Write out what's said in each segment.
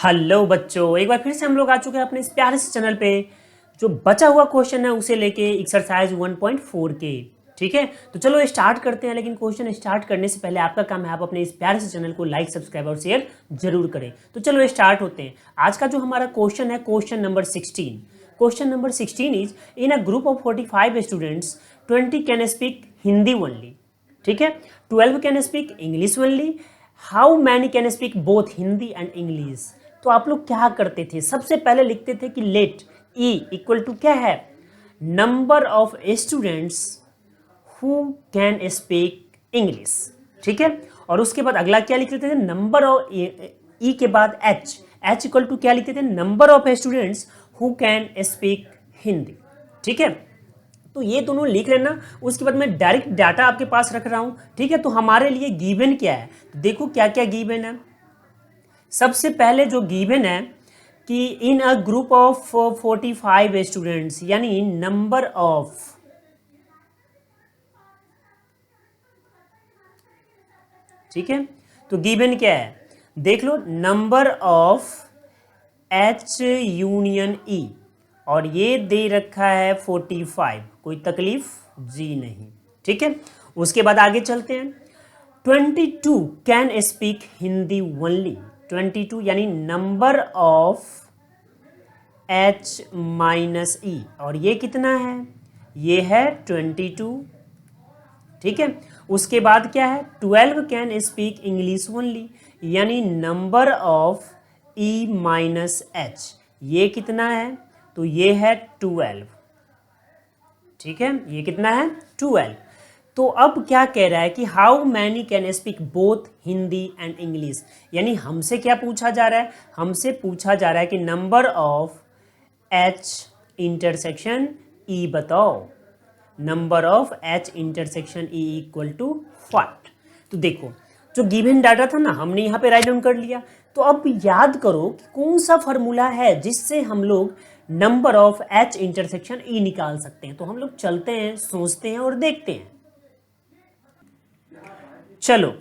Hello बच्चों, एक बार फिर से हम लोग आ चुके हैं अपने इस प्यारे से चैनल पे। जो बचा हुआ क्वेश्चन है उसे लेके एक्सरसाइज 1.4 के। ठीक है, तो चलो स्टार्ट करते हैं। लेकिन क्वेश्चन स्टार्ट करने से पहले आपका काम है आप अपने इस प्यारे से चैनल को लाइक, सब्सक्राइब और शेयर जरूर करें। तो चलो स्टार्ट होते हैं। आज का जो हमारा क्वेश्चन है question number 16। Question number 16 is in a group of 45 students 20 can speak Hindi only. ठीक है, 12 can speak English only. How many can speak both Hindi and English. तो आप लोग क्या करते थे, सबसे पहले लिखते थे कि लेट ई इक्वल टू क्या है, number of students who can speak English. ठीक है, और उसके बाद अगला क्या लिख लेते थे, नंबर ऑफ ई के बाद एच इक्वल टू क्या लिखते थे, number of students who can speak Hindi. ठीक है, तो ये दोनों लिख लेना। उसके बाद मैं डायरेक्ट डाटा आपके पास रख रहा हूं। ठीक है, तो हमारे लिए गिवन क्या है, देखो क्या क्या गिवन है। सबसे पहले जो गिवन है कि in a group of 45 students, यानी नंबर ऑफ, ठीक है, तो गिवन क्या है देख लो, नंबर ऑफ एच यूनियन ई, और ये दे रखा है 45। कोई तकलीफ जी नहीं। ठीक है, उसके बाद आगे चलते हैं। 22 कैन स्पीक हिंदी ओनली। 22 यानी नंबर ऑफ एच माइनस ई, और ये कितना है, ये है 22। ठीक है, उसके बाद क्या है, 12 कैन स्पीक इंग्लिश ओनली, यानी number of E minus H, ये कितना है, तो ये है 12। ठीक है, ये कितना है 12। तो अब क्या कह रहा है कि how many can speak both Hindi and English, यानी हमसे क्या पूछा जा रहा है, हमसे पूछा जा रहा है कि number of H intersection E बताओ। Number of H intersection E equal to what. तो देखो, जो गिवन डाटा था ना, हमने यहाँ पे राइट डाउन कर लिया। तो अब याद करो कि कौन सा फॉर्मूला है जिससे हम लोग नंबर ऑफ एच इंटरसेक्शन ई निकाल सकते हैं। तो हम लोग चलते हैं, सोचते हैं और देखते हैं। चलो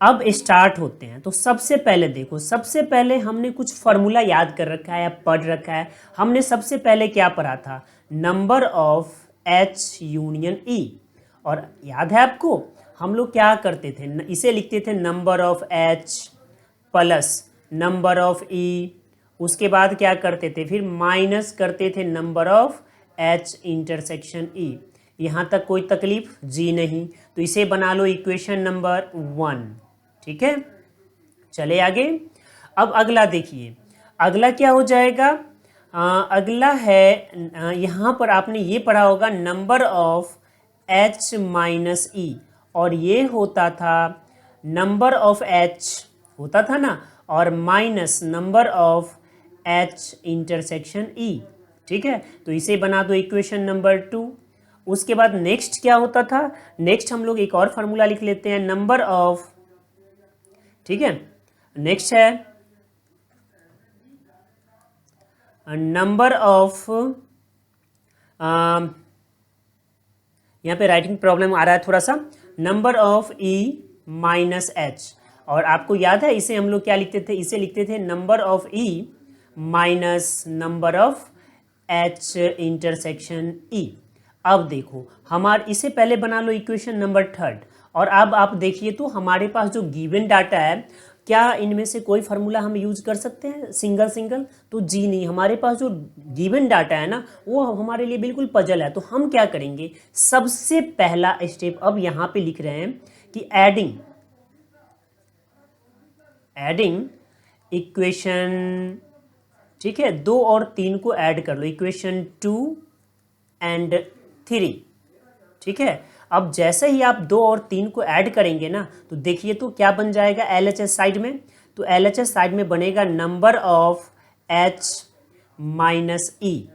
अब स्टार्ट होते हैं। तो सबसे पहले देखो, सबसे पहले हमने कुछ फॉर्मूला याद कर रखा है या पढ़ रखा है। हमने सबसे पहले क्या पढ़ा था, नंबर ऑफ एच यूनियन ई। और याद है आपको, हम लोग क्या करते थे, इसे लिखते थे number of H plus number of E. उसके बाद क्या करते थे, फिर माइनस करते थे number of H intersection E. यहाँ तक कोई तकलीफ जी नहीं। तो इसे बना लो इक्वेशन नंबर 1। ठीक है, चले आगे। अब अगला देखिए, अगला क्या हो जाएगा, अगला है, यहाँ पर आपने ये पढ़ा होगा नंबर ऑफ एच माइनस ई, और ये होता था नंबर ऑफ एच होता था ना, और minus number of H intersection ई। ठीक है, तो इसे बना दो इक्वेशन नंबर 2। उसके बाद नेक्स्ट क्या होता था, नेक्स्ट हम लोग एक और फार्मूला लिख लेते हैं, नंबर ऑफ, ठीक है, नेक्स्ट है नंबर ऑफ, यहाँ पे राइटिंग प्रॉब्लम आ रहा है थोड़ा सा, number of E minus H. और आपको याद है इसे हम लोग क्या लिखते थे, इसे लिखते थे number of E minus number of H intersection ई। अब देखो हमारे, इसे पहले बना लो इक्वेशन नंबर 3। और अब आप देखिए तो हमारे पास जो गिवन डाटा है, क्या इनमें से कोई फार्मूला हम यूज कर सकते हैं सिंगल सिंगल, तो जी नहीं। हमारे पास जो गिवन डाटा है ना, वो हमारे लिए बिल्कुल पजल है। तो हम क्या करेंगे, सबसे पहला स्टेप अब यहाँ पे लिख रहे हैं कि एडिंग इक्वेशन, ठीक है, 2 और 3 को ऐड कर लो, इक्वेशन 2 एंड 3। ठीक है, अब जैसे ही आप 2 और 3 को ऐड करेंगे ना, तो देखिए तो क्या बन जाएगा LHS साइड में, तो LHS साइड में बनेगा नंबर ऑफ H माइनस ई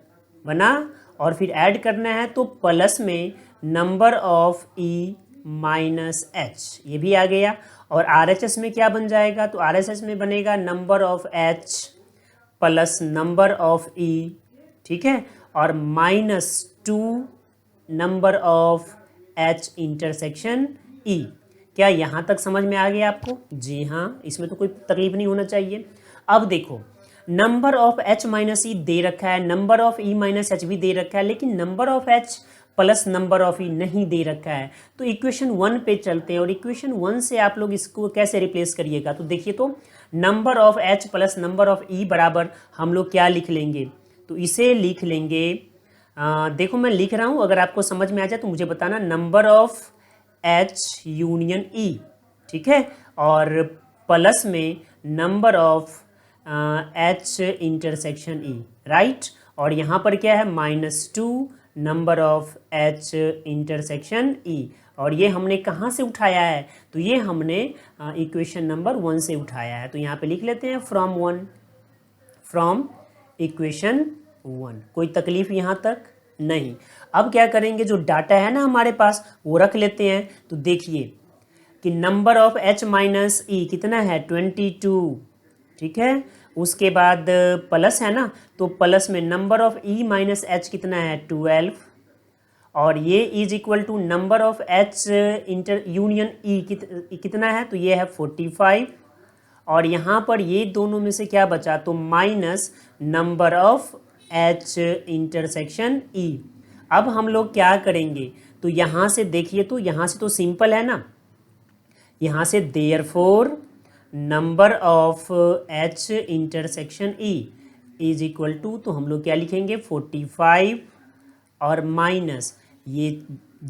बना, और फिर ऐड करना है तो प्लस में number of E minus H, ये भी आ गया। और RHS में क्या बन जाएगा, तो RHS में बनेगा number of H plus number of E। ठीक है, और -2 नंबर ऑफ एच इंटरसेक्शन ई। क्या यहाँ तक समझ में आ गया आपको? जी हाँ, इसमें तो कोई तकलीफ नहीं होना चाहिए। अब देखो, number of H minus E दे रखा है, number of E minus H भी दे रखा है, लेकिन number of H plus number of E नहीं दे रखा है। तो इक्वेशन 1 पे चलते हैं और इक्वेशन 1 से आप लोग इसको कैसे रिप्लेस करिएगा। तो देखिए, तो number of H plus number of E बराबर हम लोग क्या लिख लेंगे, तो इसे लिख लेंगे, देखो मैं लिख रहा हूँ, अगर आपको समझ में आ जाए तो मुझे बताना, नंबर ऑफ एच यूनियन ई, ठीक है, और प्लस में number of H intersection E, right. और यहाँ पर क्या है, -2 नंबर ऑफ एच इंटरसेक्शन ई, और ये हमने कहाँ से उठाया है, तो ये हमने इक्वेशन नंबर 1 से उठाया है। तो यहाँ पे लिख लेते हैं फ्रॉम इक्वेशन 1। कोई तकलीफ यहाँ तक नहीं। अब क्या करेंगे, जो डाटा है ना हमारे पास वो रख लेते हैं। तो देखिए कि नंबर ऑफ एच माइनस ई कितना है, 22, ठीक है। उसके बाद प्लस है ना, तो प्लस में number of E minus H कितना है, 12, और ये is equal to number of H inter union E कितना है, तो ये है 45, और यहाँ पर ये दोनों में से क्या बचा, तो minus number of H intersection ई। अब हम लोग क्या करेंगे, तो यहाँ से देखिए, तो यहाँ से तो सिंपल है ना, यहाँ से therefore number of H intersection E is equal to, तो हम लोग क्या लिखेंगे, 45 और माइनस ये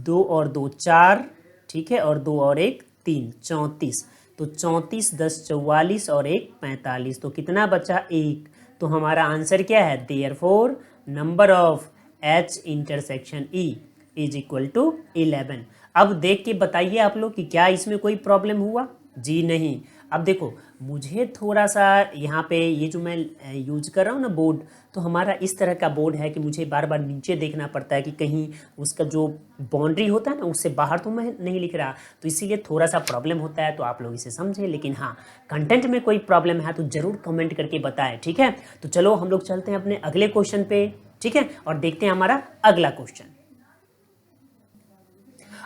2 और 2 4, ठीक है, और 2 और 1 3, 34। तो 34 10 44 और 1 45, तो कितना बचा, 1। तो हमारा आंसर क्या है, therefore number of H intersection E is equal to 11। अब देख के बताइए आप लोग कि क्या इसमें कोई प्रॉब्लम हुआ, जी नहीं। अब देखो, मुझे थोड़ा सा यहाँ पे ये जो मैं यूज कर रहा हूँ ना बोर्ड, तो हमारा इस तरह का बोर्ड है कि मुझे बार बार नीचे देखना पड़ता है कि कहीं उसका जो बाउंड्री होता है ना उससे बाहर तो मैं नहीं लिख रहा, तो इसीलिए थोड़ा सा प्रॉब्लम होता है। तो आप लोग इसे समझें, लेकिन हाँ, कंटेंट में कोई प्रॉब्लम है तो ज़रूर कमेंट करके बताएं, ठीक है। तो चलो हम लोग चलते हैं अपने अगले क्वेश्चन पे, ठीक है, और देखते हैं हमारा अगला क्वेश्चन।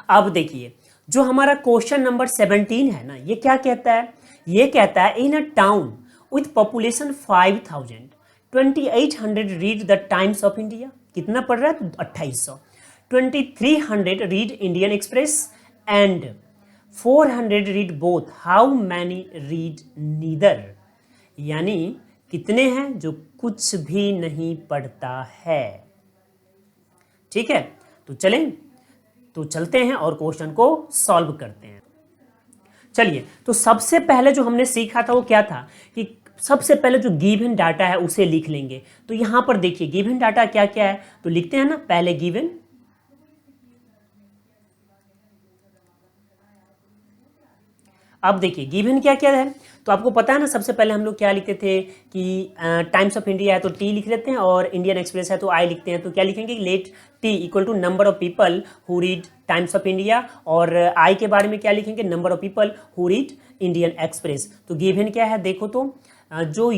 अब देखिए, जो हमारा क्वेश्चन नंबर 17 है ना, ये क्या कहता है, ये कहता है in a town with population 5000 2800 read the Times of India, कितना पढ़ रहा है, तो 2800, 2300 read Indian Express and 400 read both, how many read neither, यानी कितने हैं जो कुछ भी नहीं पढ़ता है, ठीक है। तो चलते हैं और क्वेश्चन को सॉल्व करते हैं। चलिए, तो सबसे पहले जो हमने सीखा था वो क्या था कि सबसे पहले जो गिवन डाटा है उसे लिख लेंगे। तो यहां पर देखिए गिवन डाटा क्या क्या है, तो लिखते हैं ना, पहले गिवन, अब देखिए गिवन क्या क्या है, तो आपको पता है ना, सबसे पहले हम लोग क्या लिखते थे कि टाइम्स ऑफ इंडिया है तो टी लिख लेते हैं, और इंडियन एक्सप्रेस है तो आई लिखते हैं। तो क्या लिखेंगे, let T equal to number of people who read Times of India, और आई के बारे में क्या लिखेंगे, number of people who read Indian Express. तो गिवन क्या है, देखो तो जो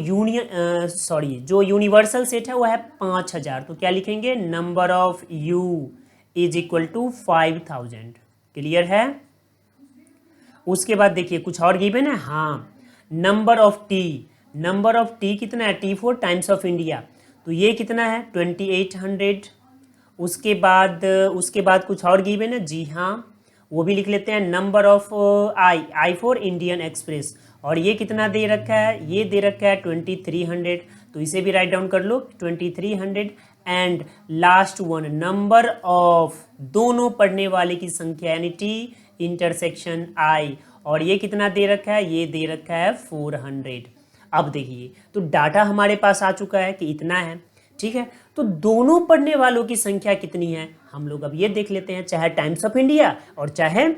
यूनिवर्सल सेट है वो है 5000, तो क्या लिखेंगे, number of U is equal to 5000, clear है। उसके बाद देखिए कुछ और गिवन है, हाँ, नंबर ऑफ टी कितना है, T4 टाइम्स ऑफ इंडिया, तो ये कितना है, 2800। उसके बाद कुछ और गिवन है, जी हाँ, वो भी लिख लेते हैं, number of I for Indian express, और ये कितना दे रखा है, ये दे रखा है 2300, तो इसे भी राइट डाउन कर लो, 2300। And last one, number of दोनों पढ़ने वाले की संख्या, यानी टी इंटरसेक्शन आई, और ये कितना दे रखा है, ये दे रखा है 400। अब देखिए, तो डाटा हमारे पास आ चुका है कि इतना है, ठीक है। तो दोनों पढ़ने वालों की संख्या कितनी है, हम लोग अब ये देख लेते हैं, चाहे टाइम्स ऑफ इंडिया और चाहे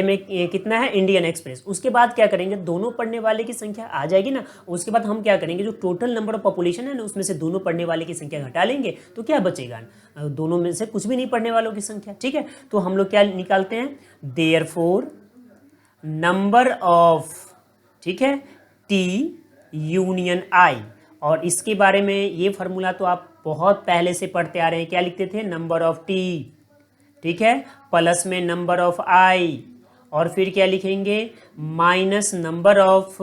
में कितना है, इंडियन एक्सप्रेस। उसके बाद क्या करेंगे, दोनों पढ़ने वाले की संख्या आ जाएगी ना, उसके बाद हम क्या करेंगे, जो टोटल नंबर ऑफ पॉपुलेशन है ना उसमें से दोनों पढ़ने वाले की संख्या घटा लेंगे, तो क्या बचेगा, दोनों में से कुछ भी नहीं पढ़ने वालों की संख्या, ठीक है। तो हम लोग क्या निकालते हैं, देयरफॉर नंबर ऑफ, ठीक है, टी यूनियन आई, और इसके बारे में ये फार्मूला तो आप बहुत पहले से पढ़ते आ रहे हैं, क्या लिखते थे, नंबर ऑफ टी, ठीक है, प्लस में नंबर ऑफ आई, और फिर क्या लिखेंगे, minus number of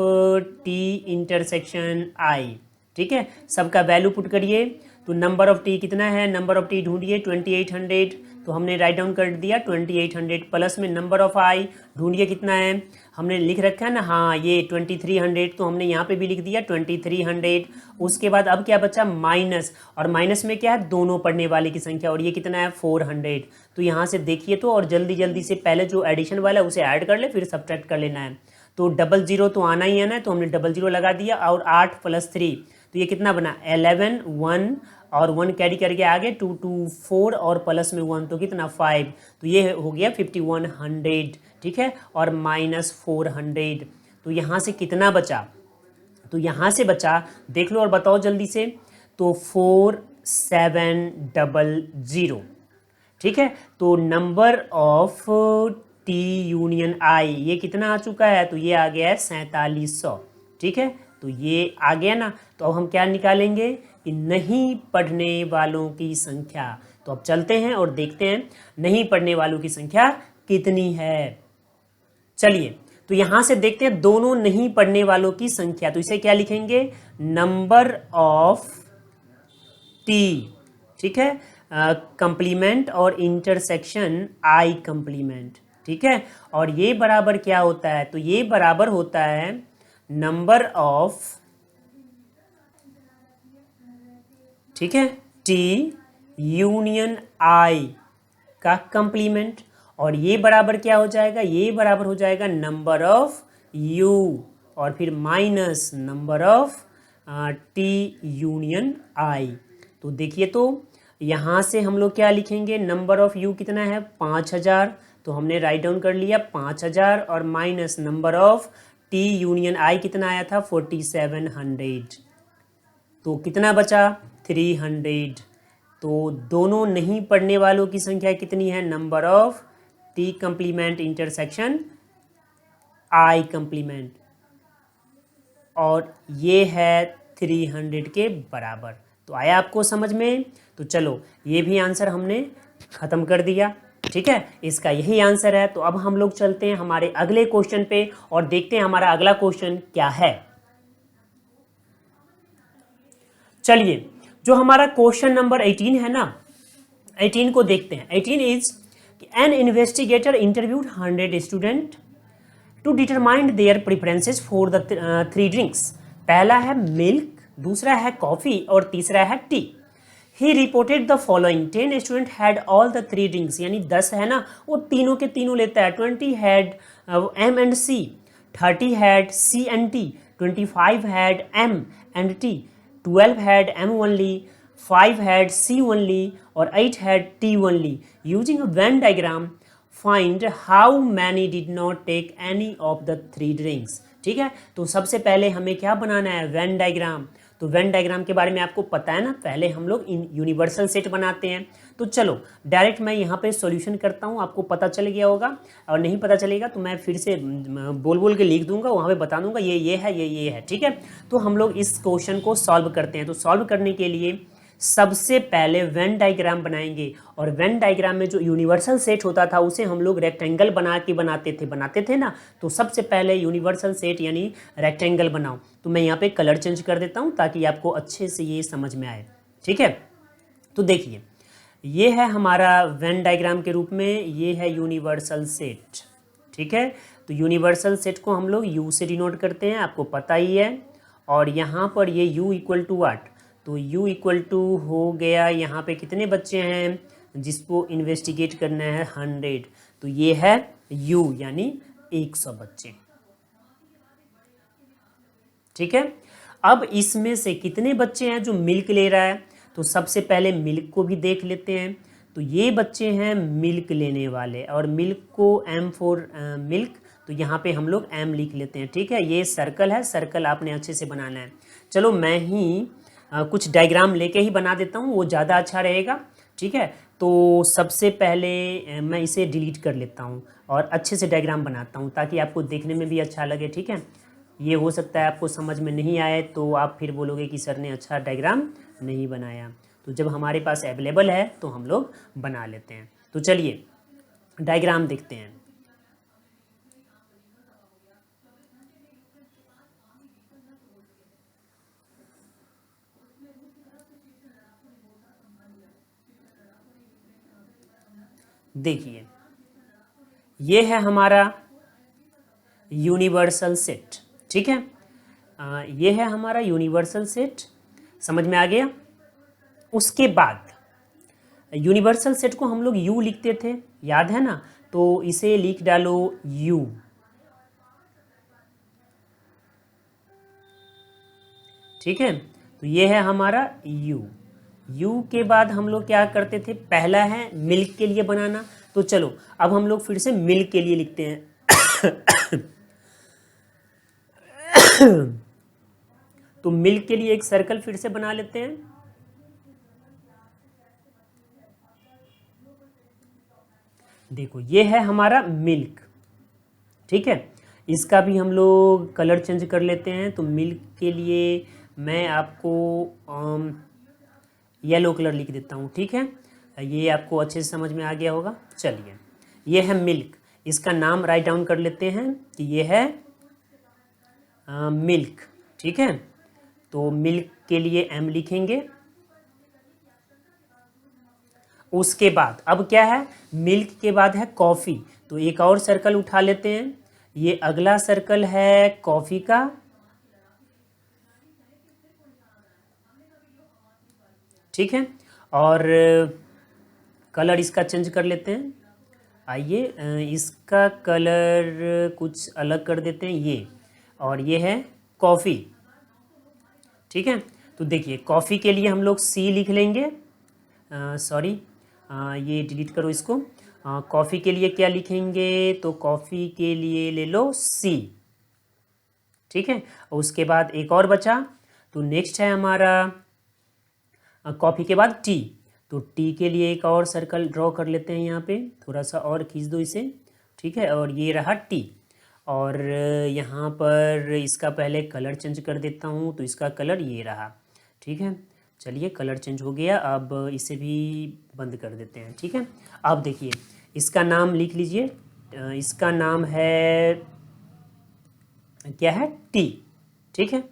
T intersection I. ठीक है, सबका वैल्यू पुट करिए। तो नंबर ऑफ टी कितना है, नंबर ऑफ टी ढूंढिए 2800, तो हमने राइट डाउन कर दिया 2800 प्लस में नंबर ऑफ आई ढूंढिए कितना है, हमने लिख रखा है ना, हाँ ये 2300, तो हमने यहाँ पे भी लिख दिया 2300। उसके बाद अब क्या बचा, माइनस, और माइनस में क्या है, दोनों पढ़ने वाले की संख्या, और ये कितना है 400। तो यहाँ से देखिए तो, और जल्दी जल्दी से पहले जो एडिशन वाला है उसे ऐड कर ले, फिर सब्ट्रैक्ट कर लेना है। तो 00 तो आना ही आना है, तो हमने 00 लगा दिया, और 8 + 3, तो ये कितना बना 11, 1 और 1 कैरी करके आगे 2 2 4 और प्लस में 1 तो कितना 5, तो ये हो गया 5100। ठीक है, और -400, तो यहाँ से कितना बचा, तो यहाँ से बचा, देख लो और बताओ जल्दी से, तो 4700। ठीक है, तो नंबर ऑफ टी यूनियन आई ये कितना आ चुका है, तो ये आ गया है 4700। ठीक है, तो ये आ गया ना, तो अब हम क्या निकालेंगे कि नहीं पढ़ने वालों की संख्या। तो अब चलते हैं और देखते हैं नहीं पढ़ने वालों की संख्या कितनी है। चलिए, तो यहां से देखते हैं दोनों नहीं पढ़ने वालों की संख्या, तो इसे क्या लिखेंगे, नंबर ऑफ टी। ठीक है, कंप्लीमेंट और इंटरसेक्शन आई कंप्लीमेंट। ठीक है, और ये बराबर क्या होता है, तो ये बराबर होता है नंबर ऑफ, ठीक है, टी यूनियन आई का कंप्लीमेंट, और ये बराबर क्या हो जाएगा, ये बराबर हो जाएगा नंबर ऑफ यू, और फिर minus number of T union I. तो देखिए, तो यहाँ से हम लोग क्या लिखेंगे, नंबर ऑफ यू कितना है 5000, तो हमने राइट डाउन कर लिया 5000, और minus number of T union I कितना आया था 4700, तो कितना बचा 300। तो दोनों नहीं पढ़ने वालों की संख्या कितनी है, number of T complement intersection I complement, और ये है 300 के बराबर। तो आया आपको समझ में, तो चलो ये भी आंसर हमने ख़त्म कर दिया। ठीक है, इसका यही आंसर है। तो अब हम लोग चलते हैं हमारे अगले क्वेश्चन पे और देखते हैं हमारा अगला क्वेश्चन क्या है। चलिए, जो हमारा क्वेश्चन नंबर 18 है ना, 18 को देखते हैं। 18 is an investigator interviewed 100 student to determine their preferences for the 3 drinks. पहला है मिल्क, दूसरा है कॉफ़ी और तीसरा है tea. He reported the following 10 student had all the 3 drinks, यानी 10 है ना, वो तीनों के तीनों लेता है। 20 had M and C, 30 had C and T, 25 had M and T, 12 had M only, 5 had C only और 8 had T only. Using a venn diagram find how many did not take any of the 3 drinks. ठीक है, तो सबसे पहले हमें क्या बनाना है, वेन डायग्राम। तो वेन डायग्राम के बारे में आपको पता है ना, पहले हम लोग यूनिवर्सल सेट बनाते हैं। तो चलो डायरेक्ट मैं यहाँ पे सॉल्यूशन करता हूँ, आपको पता चल गया होगा, और नहीं पता चलेगा तो मैं फिर से बोल बोल के लिख दूंगा, वहाँ पे बता दूंगा ये है, ये है। ठीक है, तो हम लोग इस क्वेश्चन को सॉल्व करते हैं। तो सॉल्व करने के लिए सबसे पहले वेन डायग्राम बनाएंगे, और वेन डायग्राम में जो यूनिवर्सल सेट होता था उसे हम लोग रेक्टेंगल बना के बनाते थे ना। तो सबसे पहले यूनिवर्सल सेट यानी रेक्टेंगल बनाओ। तो मैं यहाँ पे कलर चेंज कर देता हूँ ताकि आपको अच्छे से ये समझ में आए। ठीक है, तो देखिए ये है हमारा वेन डायग्राम के रूप में, ये है यूनिवर्सल सेट। ठीक है, तो यूनिवर्सल सेट को हम लोग यू से डिनोट करते हैं, आपको पता ही है। और यहाँ पर ये यू इक्वल टू वाट, तो u इक्वल टू हो गया, यहाँ पे कितने बच्चे हैं जिसको इन्वेस्टिगेट करना है 100, तो ये है u यानी 100 बच्चे। ठीक है, अब इसमें से कितने बच्चे हैं जो मिल्क ले रहा है, तो सबसे पहले मिल्क को भी देख लेते हैं। तो ये बच्चे हैं मिल्क लेने वाले, और मिल्क को m फॉर मिल्क, तो यहाँ पे हम लोग m लिख लेते हैं। ठीक है, ये सर्कल है, सर्कल आपने अच्छे से बनाना है। चलो मैं ही कुछ डायग्राम लेके ही बना देता हूँ, वो ज़्यादा अच्छा रहेगा। ठीक है, तो सबसे पहले मैं इसे डिलीट कर लेता हूँ और अच्छे से डायग्राम बनाता हूँ ताकि आपको देखने में भी अच्छा लगे। ठीक है, ये हो सकता है आपको समझ में नहीं आए तो आप फिर बोलोगे कि सर ने अच्छा डायग्राम नहीं बनाया। तो जब हमारे पास अवेलेबल है तो हम लोग बना लेते हैं। तो चलिए डायग्राम देखते हैं। देखिए ये है हमारा यूनिवर्सल सेट, ठीक है। ये है हमारा यूनिवर्सल सेट, समझ में आ गया। उसके बाद यूनिवर्सल सेट को हम लोग यू लिखते थे, याद है ना, तो इसे लिख डालो यू, ठीक है। तो ये है हमारा यू। यू के बाद हम लोग क्या करते थे, पहला है मिल्क के लिए बनाना, तो चलो अब हम लोग फिर से मिल्क के लिए लिखते हैं। तो मिल्क के लिए एक सर्कल फिर से बना लेते हैं। देखो ये है हमारा मिल्क, ठीक है। इसका भी हम लोग कलर चेंज कर लेते हैं। तो मिल्क के लिए मैं आपको येलो कलर लिख देता हूँ, ठीक है। ये आपको अच्छे से समझ में आ गया होगा। चलिए ये है मिल्क, इसका नाम राइट डाउन कर लेते हैं कि ये है मिल्क, ठीक है। तो मिल्क के लिए एम लिखेंगे। उसके बाद अब क्या है, मिल्क के बाद है कॉफ़ी, तो एक और सर्कल उठा लेते हैं। ये अगला सर्कल है कॉफ़ी का, ठीक है। और कलर इसका चेंज कर लेते हैं। आइए इसका कलर कुछ अलग कर देते हैं, ये, और ये है कॉफ़ी, ठीक है। तो देखिए कॉफ़ी के लिए हम लोग सी लिख लेंगे, सॉरी ये डिलीट करो इसको। कॉफ़ी के लिए क्या लिखेंगे, तो कॉफ़ी के लिए ले लो सी, ठीक है। और उसके बाद एक और बचा, तो नेक्स्ट है हमारा कॉफ़ी के बाद टी, तो टी के लिए एक और सर्कल ड्रॉ कर लेते हैं, यहाँ पे थोड़ा सा और खींच दो इसे, ठीक है। और ये रहा टी, और यहाँ पर इसका पहले कलर चेंज कर देता हूँ, तो इसका कलर ये रहा, ठीक है। चलिए कलर चेंज हो गया, अब इसे भी बंद कर देते हैं, ठीक है। अब देखिए इसका नाम लिख लीजिए, इसका नाम है क्या है, टी, ठीक है।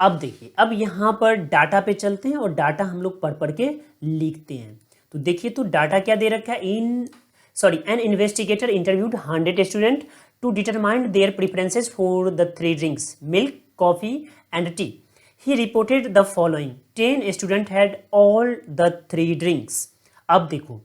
अब देखिए अब यहाँ पर डाटा पे चलते हैं और डाटा हम लोग पढ़ के लिखते हैं। तो देखिए तो डाटा क्या दे रखा है, an investigator interviewed 100 student to determine their preferences for the 3 drinks milk, coffee and tea. He reported the following, 10 student had all the 3 drinks. अब देखो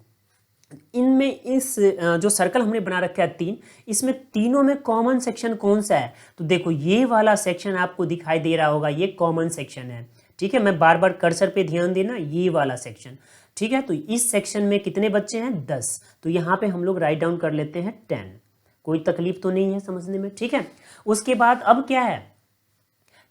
इनमें इस जो सर्कल हमने बना रखा है 3, इसमें तीनों में कॉमन सेक्शन कौन सा है, तो देखो ये वाला सेक्शन आपको दिखाई दे रहा होगा, ये कॉमन सेक्शन है, ठीक है। मैं बार बार कर्सर पे ध्यान देना, ये वाला सेक्शन, ठीक है। तो इस सेक्शन में कितने बच्चे हैं, 10, तो यहाँ पे हम लोग राइट डाउन कर लेते हैं 10, कोई तकलीफ तो नहीं है समझने में, ठीक है। उसके बाद अब क्या है,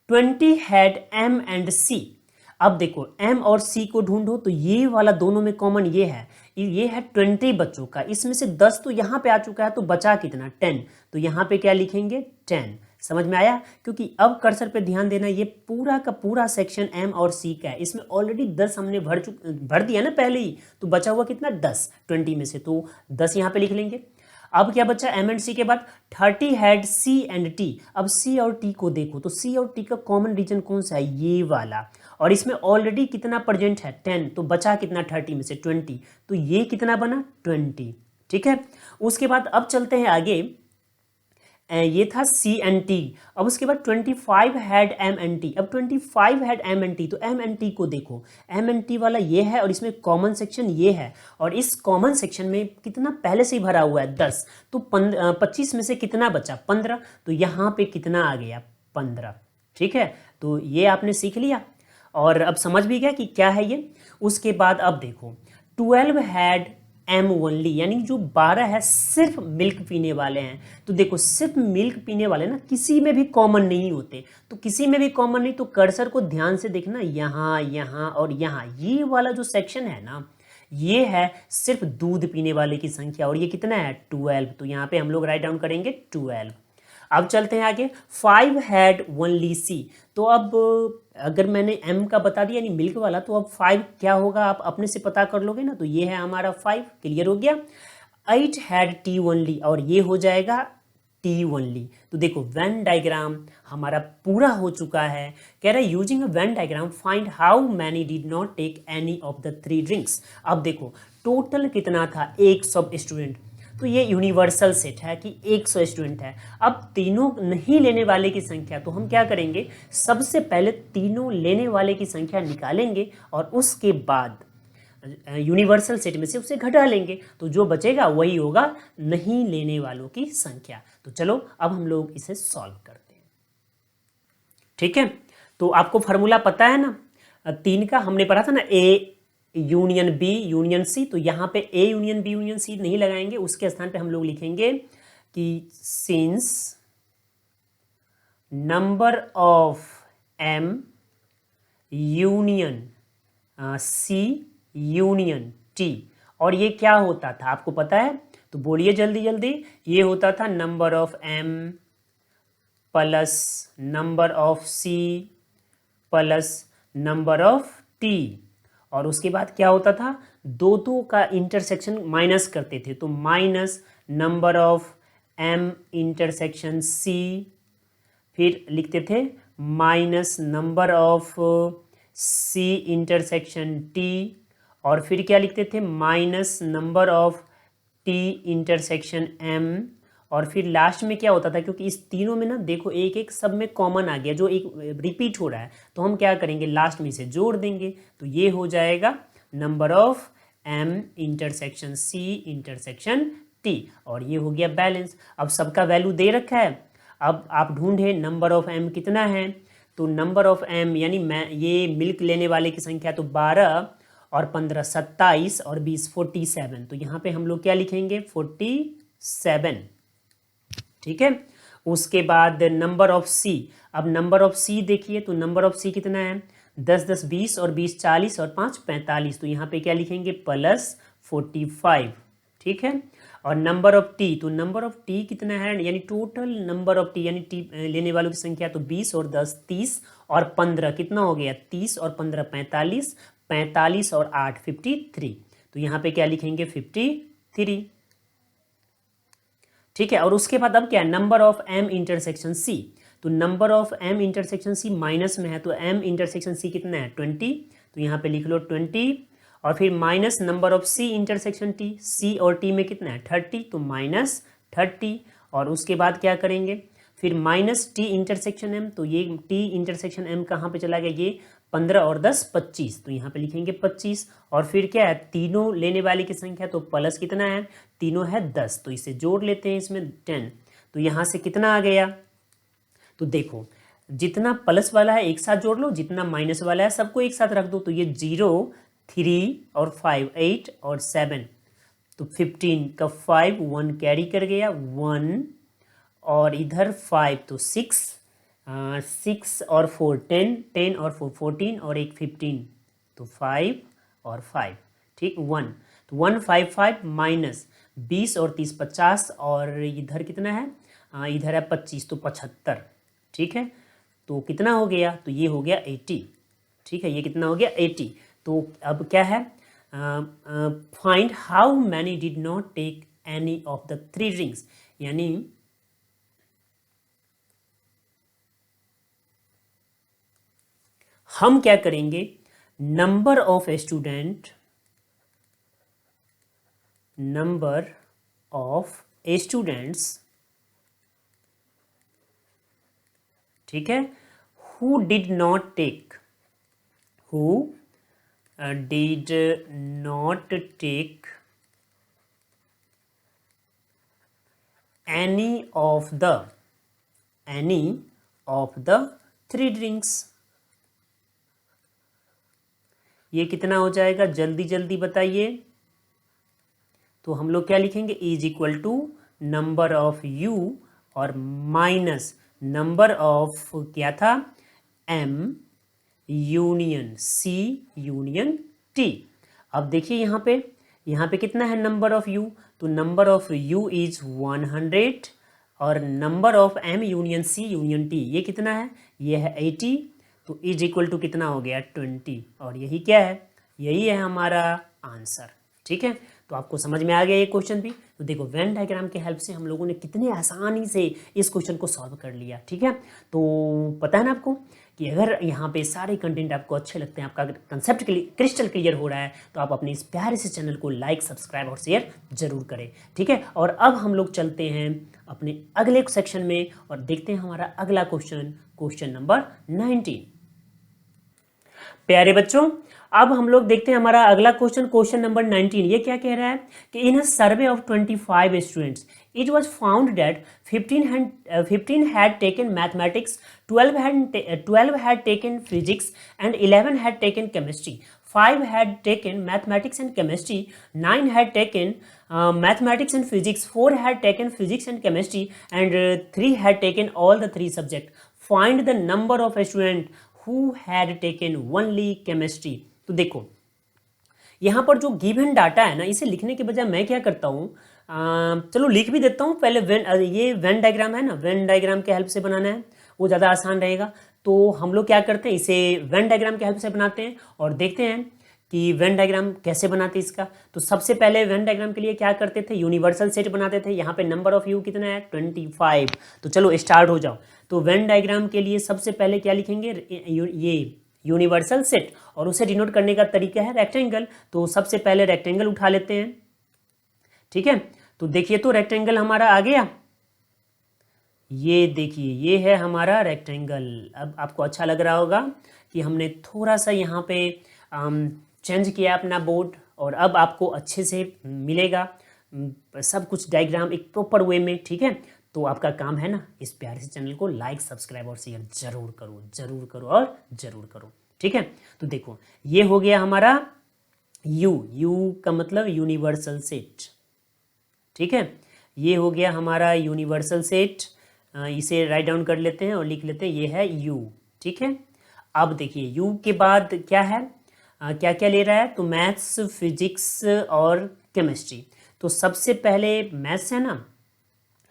20 हैड एम एंड सी। अब देखो एम और सी को ढूंढो, तो ये वाला दोनों में कॉमन ये है 20 बच्चों का, इसमें से 10 तो यहाँ पे आ चुका है, तो बचा कितना, 10, तो यहाँ पे क्या लिखेंगे 10। समझ में आया, क्योंकि अब कर्सर पे ध्यान देना, ये पूरा का पूरा सेक्शन एम और सी का है, इसमें ऑलरेडी 10 हमने भर दिया ना पहले ही, तो बचा हुआ कितना 10 20 में से, तो 10 यहाँ पे लिख लेंगे। अब क्या बचा, एम एंड सी के बाद 30 हैड सी एंड टी। अब सी और टी को देखो, तो सी और टी का कॉमन रीजन कौन सा है, ये वाला, और इसमें ऑलरेडी कितना प्रेजेंट है 10, तो बचा कितना 30 में से 20, तो ये कितना बना 20, ठीक है। उसके बाद अब चलते हैं आगे, ये था सी एन टी। अब उसके बाद 25 हैड एम एन टी। अब 25 हैड एम एन टी, तो एम एन टी को देखो, एम एन टी वाला ये है और इसमें कॉमन सेक्शन ये है, और इस कॉमन सेक्शन में कितना पहले से ही भरा हुआ है 10, तो 25 में से कितना बचा 15, तो यहाँ पे कितना आ गया 15, ठीक है। तो ये आपने सीख लिया और अब समझ भी गया कि क्या है ये। उसके बाद अब देखो 12 हैड एम ओनली, यानी जो 12 है सिर्फ मिल्क पीने वाले हैं। तो देखो सिर्फ मिल्क पीने वाले ना किसी में भी कॉमन नहीं होते, तो किसी में भी कॉमन नहीं, तो कर्सर को ध्यान से देखना, यहाँ यहाँ और यहाँ, ये वाला जो सेक्शन है ना, ये है सिर्फ दूध पीने वाले की संख्या, और ये कितना है 12, तो यहाँ पे हम लोग राइट डाउन करेंगे 12। अब चलते हैं आगे, 5 हैड ओनली सी। तो अब अगर मैंने एम का बता दिया यानी मिल्क वाला, तो अब 5 क्या होगा आप अपने से पता कर लोगे ना, तो ये है हमारा 5, क्लियर हो गया। 8 हैड टी ओनली, और ये हो जाएगा टी ओनली। तो देखो वेन डायग्राम हमारा पूरा हो चुका है। कह रहा है using a venn diagram find how many did not take any of the 3 drinks. अब देखो टोटल कितना था, 100 स्टूडेंट। तो ये यूनिवर्सल सेट है कि 100 स्टूडेंट है। अब तीनों नहीं लेने वाले की संख्या, तो हम क्या करेंगे, सबसे पहले तीनों लेने वाले की संख्या निकालेंगे और उसके बाद यूनिवर्सल सेट में से उसे घटा लेंगे, तो जो बचेगा वही होगा नहीं लेने वालों की संख्या। तो चलो अब हम लोग इसे सॉल्व करते हैं। ठीक है, तो आपको फॉर्मूला पता है ना, 3 का हमने पढ़ा था ना, A union B union C. तो यहाँ पे A union B union C नहीं लगाएंगे, उसके स्थान पे हम लोग लिखेंगे कि since number of M union C union T. और ये क्या होता था आपको पता है, तो बोलिए जल्दी जल्दी। ये होता था number of M plus number of C plus number of T. और उसके बाद क्या होता था, दो का इंटरसेक्शन माइनस करते थे, तो minus number of M intersection C, फिर लिखते थे minus number of C intersection T, और फिर क्या लिखते थे, minus number of T intersection M. और फिर लास्ट में क्या होता था, क्योंकि इस तीनों में ना देखो एक एक सब में कॉमन आ गया, जो एक रिपीट हो रहा है, तो हम क्या करेंगे लास्ट में इसे जोड़ देंगे, तो ये हो जाएगा number of M intersection C intersection T, और ये हो गया बैलेंस। अब सबका वैल्यू दे रखा है, अब आप ढूंढे नंबर ऑफ एम कितना है, तो नंबर ऑफ एम यानी मैं ये मिल्क लेने वाले की संख्या तो 12 और 15 27 और 20 47। तो यहाँ पे हम लोग क्या लिखेंगे 47। ठीक है, उसके बाद नंबर ऑफ सी। अब नंबर ऑफ सी देखिए, तो नंबर ऑफ सी कितना है, 10 10 20 और 20 40 और 5 45। तो यहाँ पे क्या लिखेंगे प्लस 45। ठीक है, और नंबर ऑफ टी, तो नंबर ऑफ टी कितना है, यानी टोटल नंबर ऑफ टी यानी टी लेने वालों की संख्या, तो 20 और 10 30 और 15 कितना हो गया 30 और 15 45, 45 और 8 53। तो यहाँ पे क्या लिखेंगे 53। ठीक है, और उसके बाद अब क्या है, number of M intersection C. तो number of M intersection C minus में है, तो एम इंटरसेक्शन सी कितना है 20। तो यहाँ पे लिख लो 20, और फिर minus number of C intersection T, C और टी में कितना है 30, तो माइनस 30। और उसके बाद क्या करेंगे, फिर माइनस टी इंटरसेक्शन एम, तो ये टी इंटरसेक्शन एम कहाँ पे चला गया, ये 15 और 10 25। तो यहाँ पे लिखेंगे 25, और फिर क्या है तीनों लेने वाले की संख्या, तो प्लस कितना है, तीनों है 10, तो इसे जोड़ लेते हैं इसमें 10। तो यहाँ से कितना आ गया, तो देखो जितना प्लस वाला है एक साथ जोड़ लो, जितना माइनस वाला है सबको एक साथ रख दो। तो ये 0 3 और 5 8 और 7, तो 15 का 5 1 कैरी कर गया 1, और इधर 5 तो 6 6 और 4 10 10 और 4 14 और एक 15, तो 5 और 5 ठीक 1। तो 155 माइनस 20 और 30 50, और इधर कितना है इधर है 25, तो 75। ठीक है, तो कितना हो गया, तो ये हो गया 80। ठीक है, ये कितना हो गया 80। तो अब क्या है, find how many did not take any of the 3 drinks, यानी हम क्या करेंगे, number of student, number of students, ठीक है, who did not take, who did not take any of the 3 drinks। ये कितना हो जाएगा जल्दी जल्दी बताइए। तो हम लोग क्या लिखेंगे, is equal to number of U और माइनस नंबर ऑफ क्या था M union C union T. अब देखिए यहाँ पे कितना है नंबर ऑफ यू, तो नंबर ऑफ यू इज 100, और number of M union C union T ये कितना है, ये है 80। तो इज इक्वल टू कितना हो गया 20, और यही क्या है, यही है हमारा आंसर। ठीक है, तो आपको समझ में आ गया ये क्वेश्चन भी। तो देखो वेन डायग्राम के हेल्प से हम लोगों ने कितने आसानी से इस क्वेश्चन को सॉल्व कर लिया, ठीक है। तो पता है ना आपको कि अगर यहाँ पे सारे कंटेंट आपको अच्छे लगते हैं, आपका कंसेप्ट क्रिस्टल क्लियर हो रहा है, तो आप अपने इस प्यारे से चैनल को लाइक, सब्सक्राइब और शेयर जरूर करें, ठीक है। और अब हम लोग चलते हैं अपने अगले सेक्शन में और देखते हैं हमारा अगला क्वेश्चन, क्वेश्चन नंबर 19। प्यारे बच्चों, अब हम लोग देखते हैं हमारा अगला क्वेश्चन, क्वेश्चन नंबर 19। ये क्या कह रहा है कि in a survey of 25 students it was found that 15 had taken mathematics, 12 had taken physics, and 11 had taken chemistry. 5 had taken mathematics and chemistry, 9 had taken mathematics and physics, 4 had taken physics and chemistry, and 3 had taken all the 3 subjects. Find the number of students who had taken only chemistry. तो देखो यहाँ पर जो given data है ना, इसे लिखने के बजाय मैं क्या करता हूँ, चलो लिख भी देता हूँ पहले। ये वेन डायग्राम है ना, वेन डायग्राम के हेल्प से बनाना है, वो ज़्यादा आसान रहेगा। तो हम लोग क्या करते हैं, इसे वेन डायग्राम के हेल्प से बनाते हैं और देखते हैं कि वेन डायग्राम कैसे बनाते हैं इसका। तो सबसे पहले वेन डायग्राम के लिए क्या करते थे, यूनिवर्सल सेट बनाते थे। यहाँ पे नंबर ऑफ यू कितना है, 25। तो चलो स्टार्ट हो जाओ। तो वेन डायग्राम के लिए सबसे पहले क्या लिखेंगे, ये यूनिवर्सल सेट, और उसे डिनोट करने का तरीका है रेक्टेंगल। तो सबसे पहले रेक्टेंगल उठा लेते हैं, ठीक है। तो देखिए तो रेक्टेंगल हमारा आ गया, ये देखिए ये है हमारा रेक्टेंगल। अब आपको अच्छा लग रहा होगा कि हमने थोड़ा सा यहाँ पे चेंज किया अपना बोर्ड, और अब आपको अच्छे से मिलेगा सब कुछ डायग्राम एक प्रॉपर वे में, ठीक है। तो आपका काम है ना, इस प्यारे से चैनल को लाइक, सब्सक्राइब और शेयर जरूर करो, जरूर करो और जरूर करो, ठीक है। तो देखो ये हो गया हमारा यू का मतलब यूनिवर्सल सेट, ठीक है। ये हो गया हमारा यूनिवर्सल सेट, इसे राइट डाउन कर लेते हैं और लिख लेते हैं ये है यू, ठीक है। अब देखिए यू के बाद क्या है, क्या क्या ले रहा है, तो मैथ्स, फिजिक्स और केमिस्ट्री। तो सबसे पहले मैथ्स है ना,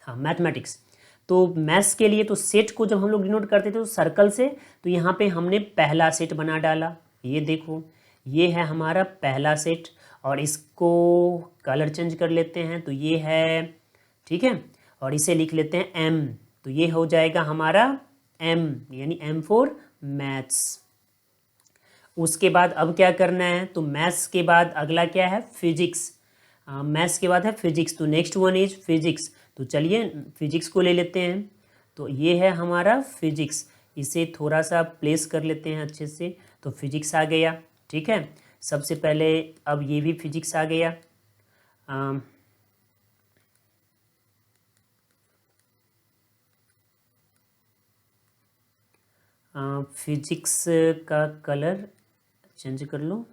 हाँ मैथमेटिक्स। तो मैथ्स के लिए तो सेट को जब हम लोग डिनोट करते थे तो सर्कल से, तो यहाँ पे हमने पहला सेट बना डाला। ये देखो ये है हमारा पहला सेट, और इसको कलर चेंज कर लेते हैं, तो ये है, ठीक है। और इसे लिख लेते हैं एम, तो ये हो जाएगा हमारा एम, यानी एम फॉर मैथ्स। उसके बाद अब क्या करना है, तो मैथ्स के बाद अगला क्या है, फिजिक्स। मैथ्स के बाद है फिजिक्स, तो नेक्स्ट वन इज फिजिक्स। तो चलिए फिजिक्स को ले लेते हैं, तो ये है हमारा फिजिक्स। इसे थोड़ा सा प्लेस कर लेते हैं अच्छे से, तो फिजिक्स आ गया, ठीक है। सबसे पहले अब ये भी फिजिक्स आ गया। फिजिक्स का कलर चेंज कर लो,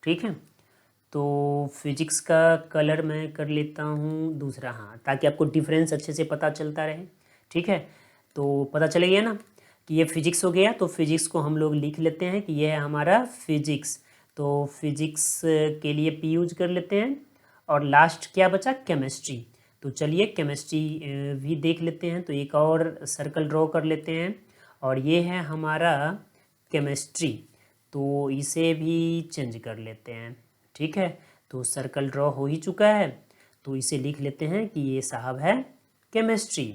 ठीक है। तो फिजिक्स का कलर मैं कर लेता हूँ दूसरा, हाँ, ताकि आपको डिफरेंस अच्छे से पता चलता रहे, ठीक है। तो पता चल गया ना कि ये फिजिक्स हो गया, तो फिजिक्स को हम लोग लिख लेते हैं कि ये है हमारा फिजिक्स। तो फिजिक्स के लिए पी यूज कर लेते हैं, और लास्ट क्या बचा, केमिस्ट्री। तो चलिए केमिस्ट्री भी देख लेते हैं, तो एक और सर्कल ड्रॉ कर लेते हैं, और ये है हमारा केमिस्ट्री। तो इसे भी चेंज कर लेते हैं, ठीक है। तो सर्कल ड्रॉ हो ही चुका है, तो इसे लिख लेते हैं कि ये साहब है केमिस्ट्री,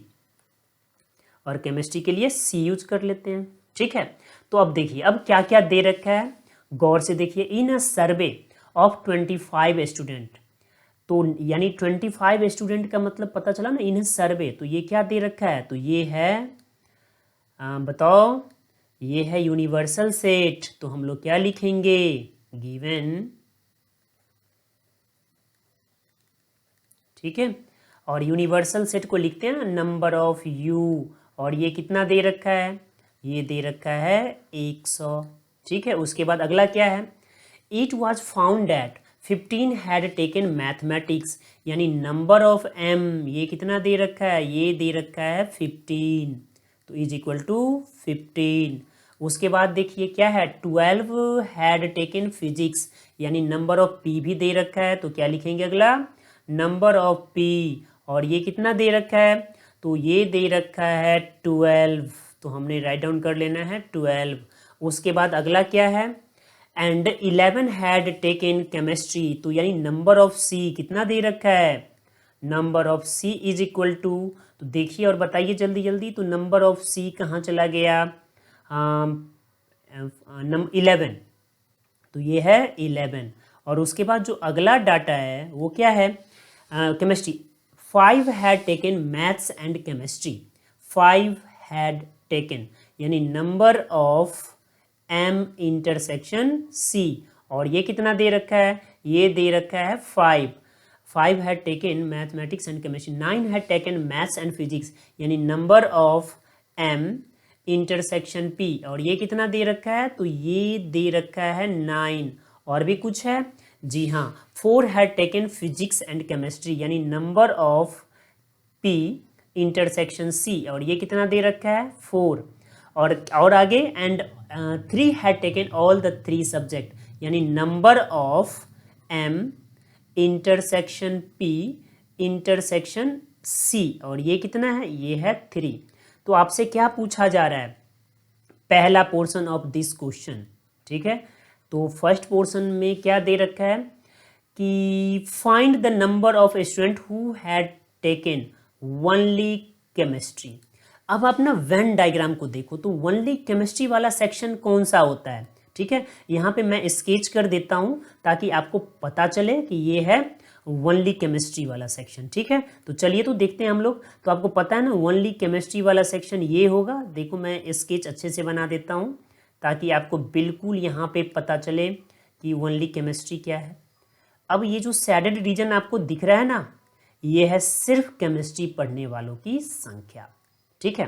और केमिस्ट्री के लिए सी यूज कर लेते हैं, ठीक है। तो अब देखिए अब क्या क्या दे रखा है, गौर से देखिए। इन अ सर्वे ऑफ 25 स्टूडेंट, तो यानी 25 स्टूडेंट का मतलब पता चला ना, इन सर्वे। तो ये क्या दे रखा है, तो ये है बताओ, ये है यूनिवर्सल सेट। तो हम लोग क्या लिखेंगे, गिवन, ठीक है। और यूनिवर्सल सेट को लिखते हैं नंबर ऑफ यू, और ये कितना दे रखा है, ये दे रखा है 100, ठीक है। उसके बाद अगला क्या है, it was found that 15 had taken mathematics, यानी नंबर ऑफ एम, ये कितना दे रखा है, ये दे रखा है 15, तो इज इक्वल टू 15। उसके बाद देखिए क्या है, 12 हैड टेकन फिजिक्स, यानी नंबर ऑफ पी भी दे रखा है, तो क्या लिखेंगे अगला, नंबर ऑफ पी, और ये कितना दे रखा है, तो ये दे रखा है 12, तो हमने राइट डाउन कर लेना है 12। उसके बाद अगला क्या है, एंड 11 हैड टेकन केमिस्ट्री, तो यानी नंबर ऑफ सी कितना दे रखा है, number of C is equal to, तो देखिए और बताइए जल्दी जल्दी, तो नंबर ऑफ सी कहाँ चला गया, 11, तो ये है 11। और उसके बाद जो अगला डाटा है वो क्या है, chemistry, 5 had taken maths and chemistry, 5 had taken यानी number of M intersection C, और ये कितना दे रखा है, ये दे रखा है 5। 5 had taken mathematics and chemistry, 9 had taken maths and physics, यानी number of M intersection P, और ये कितना दे रखा है, तो ये दे रखा है 9। और भी कुछ है, जी हाँ, 4 had taken physics and chemistry, यानी number of P intersection C, और ये कितना दे रखा है 4। और आगे, and 3 had taken all the 3 subject, यानी number of M intersection P intersection C, और ये कितना है, ये है 3। तो आपसे क्या पूछा जा रहा है, पहला पोर्शन ऑफ दिस क्वेश्चन, ठीक है। तो फर्स्ट पोर्शन में क्या दे रखा है कि find the number of student who had taken only chemistry. अब आप ना वेन डायग्राम को देखो तो ओनली केमिस्ट्री वाला सेक्शन कौन सा होता है, ठीक है। यहाँ पे मैं स्केच कर देता हूँ ताकि आपको पता चले कि ये है ओनली केमिस्ट्री वाला सेक्शन, ठीक है। तो चलिए तो देखते हैं हम लोग, तो आपको पता है ना ओनली केमिस्ट्री वाला सेक्शन ये होगा। देखो मैं स्केच अच्छे से बना देता हूँ ताकि आपको बिल्कुल यहाँ पे पता चले कि ओनली केमिस्ट्री क्या है। अब ये जो शेडेड रीजन आपको दिख रहा है ना, ये है सिर्फ केमिस्ट्री पढ़ने वालों की संख्या, ठीक है।